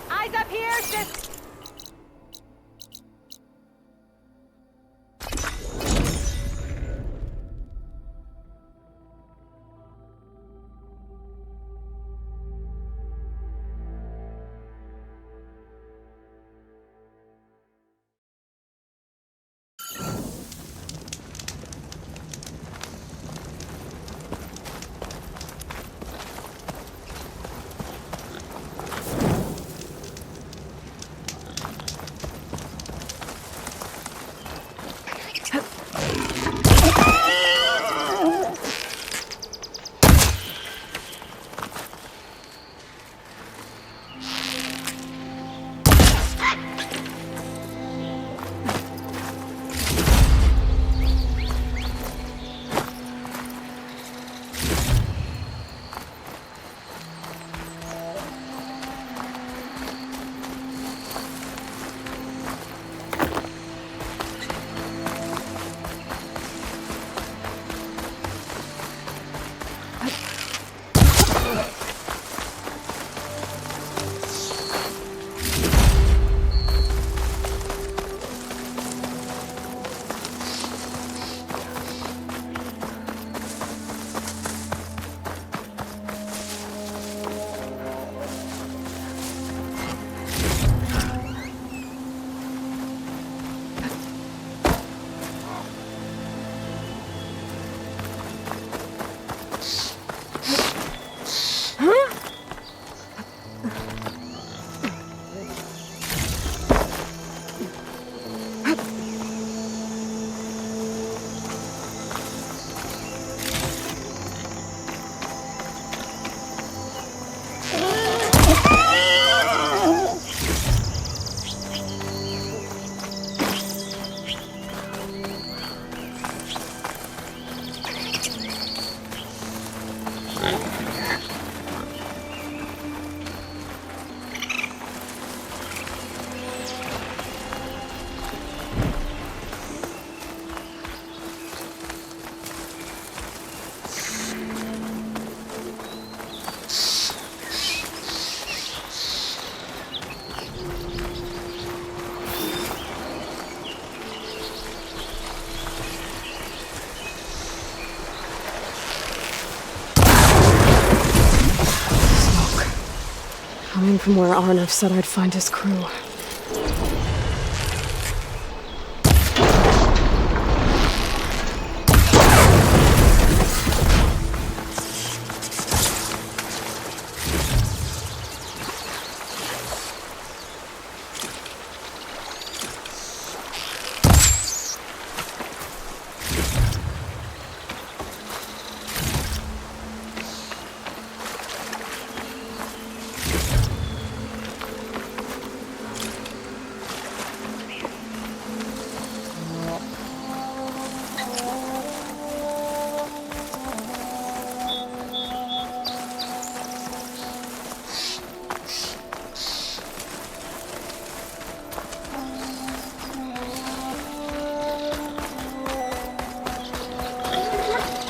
Eyes up here, sis. Coming from where Arnav said I'd find his crew.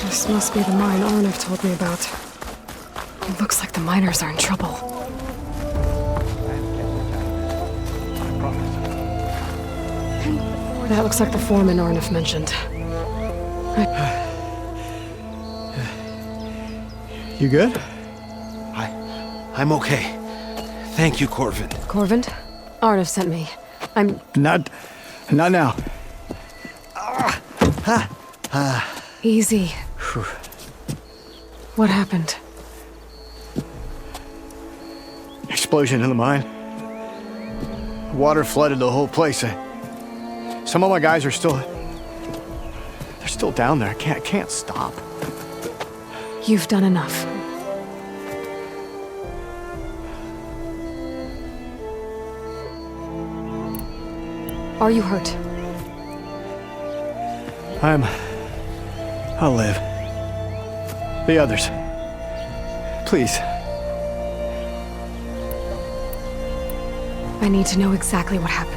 This must be the mine Arnav told me about. It looks like the miners are in trouble. That looks like the foreman Arnif mentioned. You good? I'm okay. Thank you, Corvin. Corvin? Arnif sent me. I'm... Not now. Easy. What happened? Explosion in the mine. Water flooded the whole place. Some of my guys are still... They're still down there. Can't stop. You've done enough. Are you hurt? I'll live. The others. Please. I need to know exactly what happened.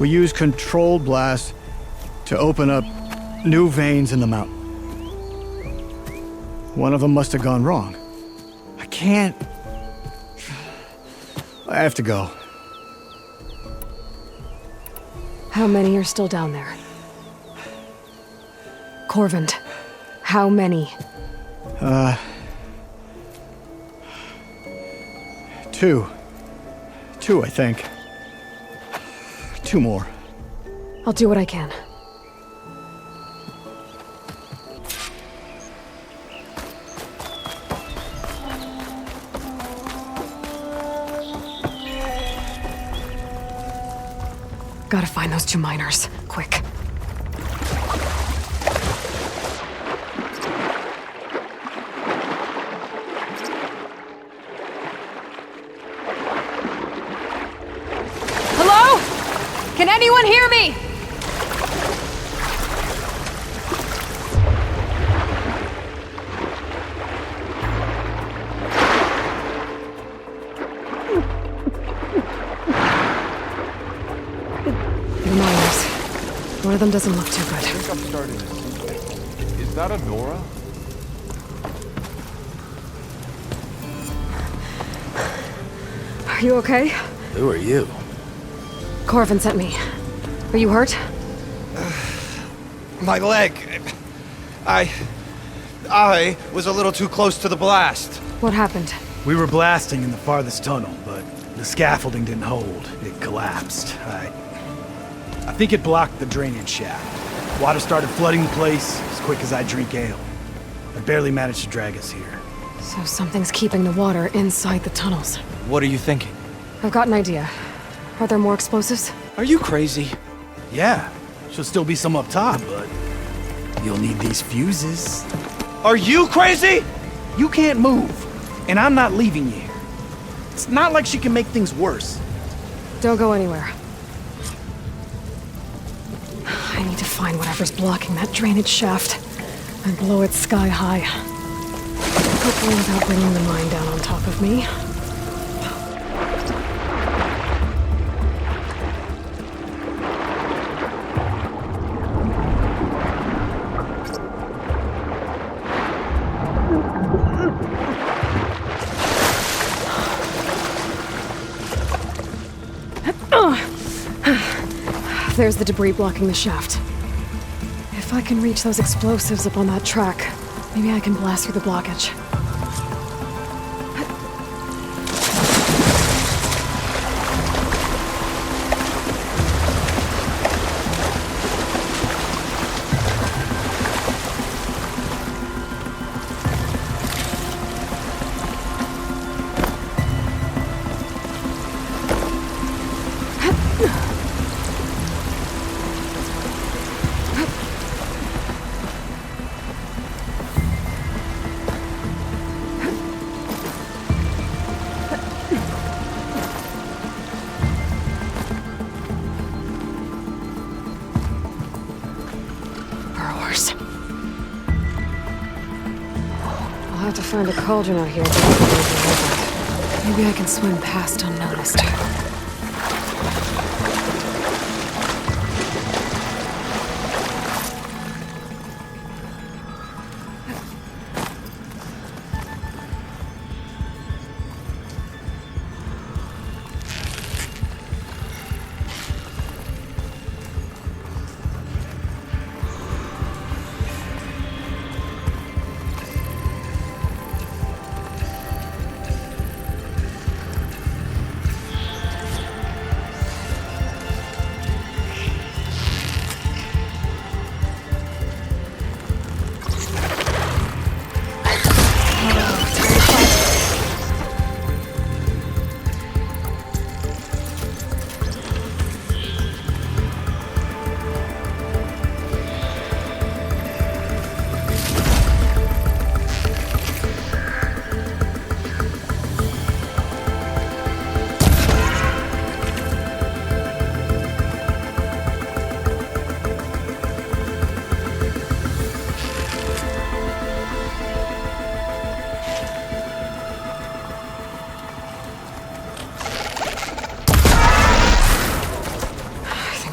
We used controlled blast to open up new veins in the mountain. One of them must have gone wrong. I have to go. How many are still down there? Corvin, how many? Two. Two, I think. 2 more. I'll do what I can. Gotta find those 2 miners. Quick. Hello? Can anyone hear me? One of them doesn't look too good. I think I'm starting to see things. Is that a Nora? Are you okay? Who are you? Corvin sent me. Are you hurt? My leg. I was a little too close to the blast. What happened? We were blasting in the farthest tunnel, but the scaffolding didn't hold. It collapsed. I think it blocked the drainage shaft. Water started flooding the place as quick as I drink ale. I barely managed to drag us here. So something's keeping the water inside the tunnels. What are you thinking? I've got an idea. Are there more explosives? Are you crazy? Yeah, should still be some up top, but you'll need these fuses. Are you crazy? You can't move, and I'm not leaving you here. It's not like she can make things worse. Don't go anywhere. I need to find whatever's blocking that drainage shaft and blow it sky high. Hopefully without bringing the mine down on top of me. There's the debris blocking the shaft. If I can reach those explosives up on that track, maybe I can blast through the blockage. I'll have to find a cauldron out here. Maybe I can swim past unnoticed.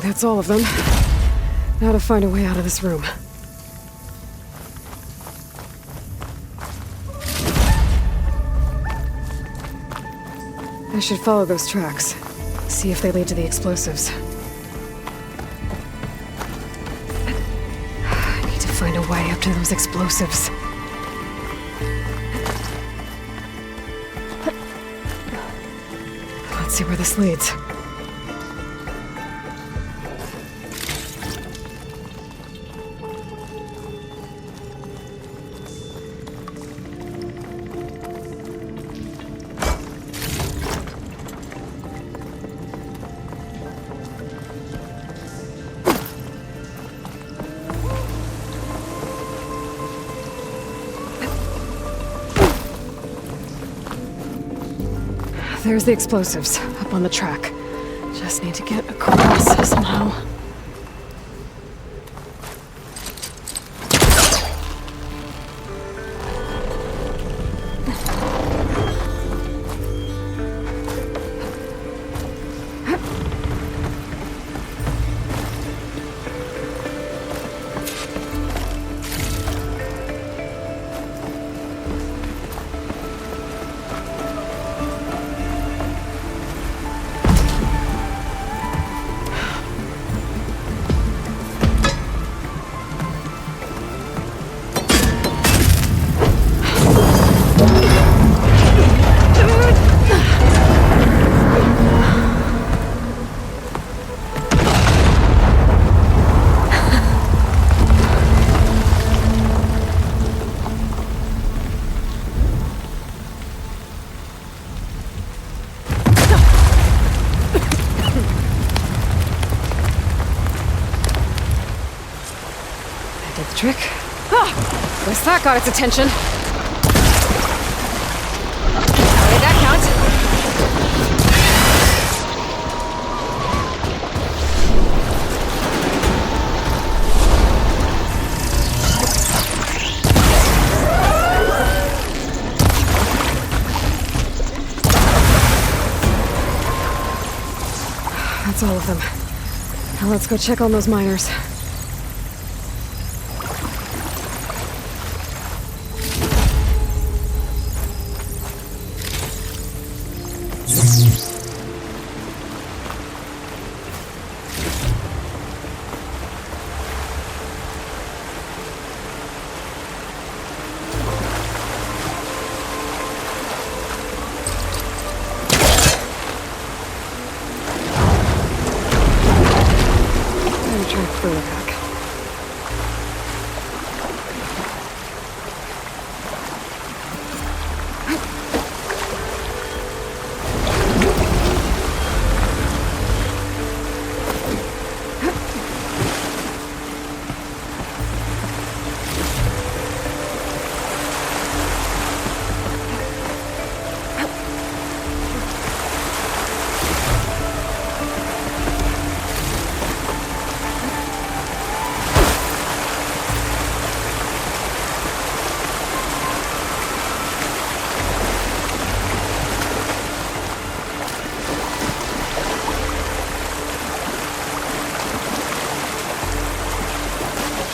That's all of them. Now to find a way out of this room. I should follow those tracks. See if they lead to the explosives. I need to find a way up to those explosives. Let's see where this leads. There's the explosives, up on the track. Just need to get across somehow. Trick. Ah! Guess that got its attention. How did that count? That's all of them. Now let's go check on those miners.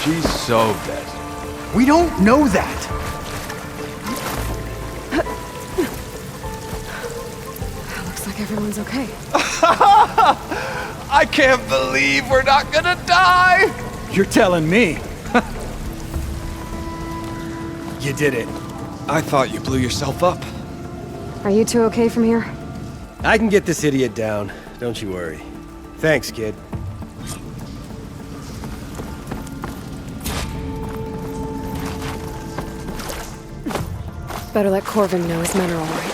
She's so dead. We don't know that. Looks like everyone's okay. I can't believe we're not gonna die! You're telling me. You did it. I thought you blew yourself up. Are you two okay from here? I can get this idiot down. Don't you worry. Thanks, kid. Better let Corvin know his men are all right.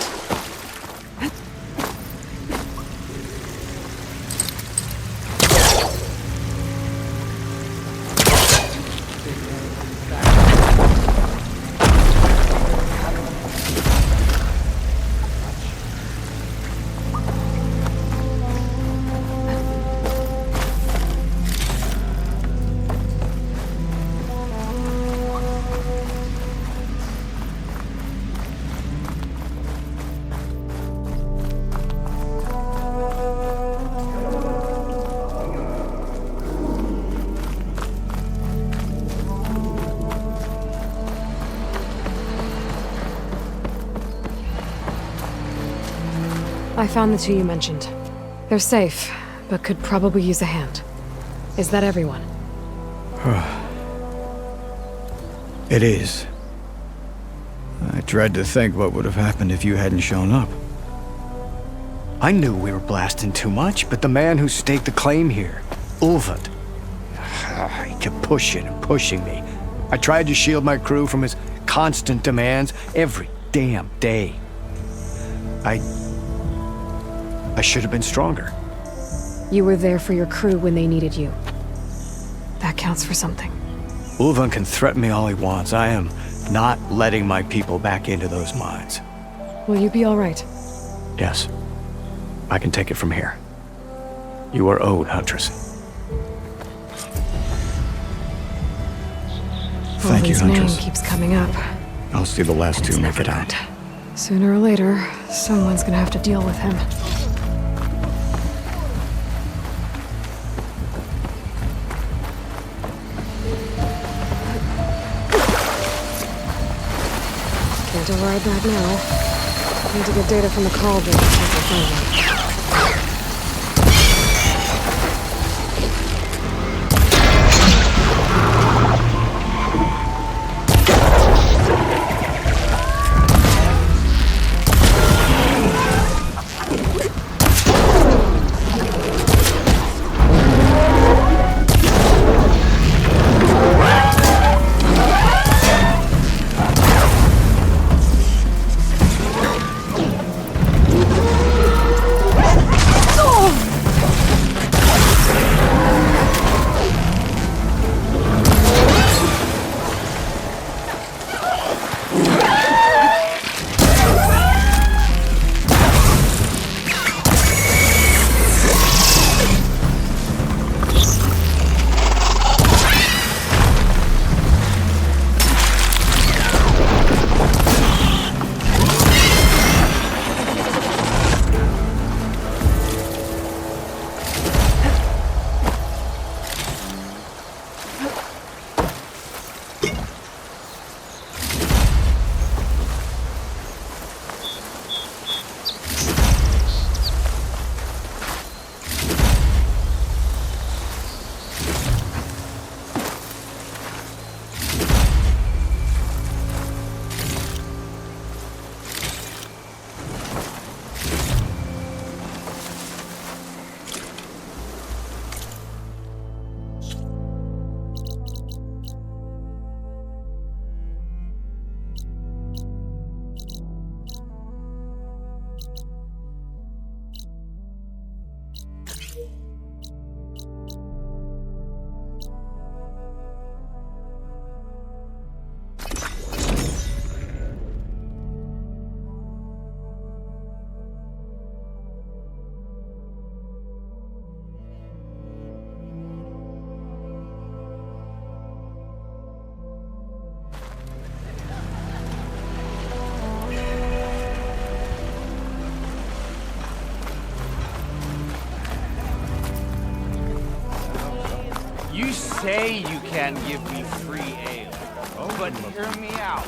I found the two you mentioned. They're safe, but could probably use a hand. Is that everyone? It is. I dread to think what would have happened if you hadn't shown up. I knew we were blasting too much, but the man who staked the claim here, Ulvund, he kept pushing and pushing me. I tried to shield my crew from his constant demands every damn day. I should have been stronger. You were there for your crew when they needed you. That counts for something. Ulvund can threaten me all he wants. I am not letting my people back into those mines. Will you be all right? Yes. I can take it from here. You are owed, Huntress. Thank you, Ulvund's Huntress. name keeps coming up. I'll see the last two make it out. Sooner or later, someone's gonna have to deal with him. Can't override that now. Need to get data from the cauldron to check the phone. You say you can't give me free ale, but hear me out.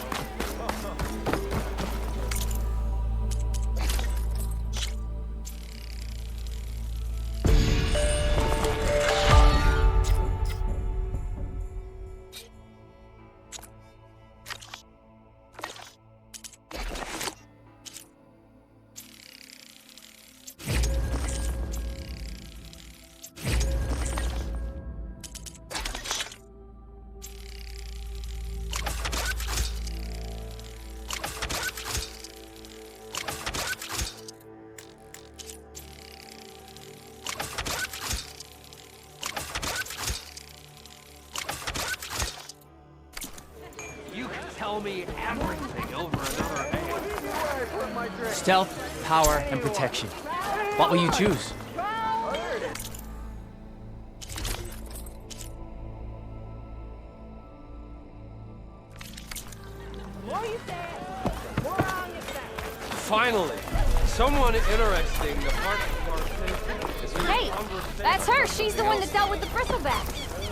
Tell me everything over another ale. Stealth, power, and protection. What will you choose? Finally, someone interesting. The part of our Hey, that's her. She's the one that dealt with the bristlebacks.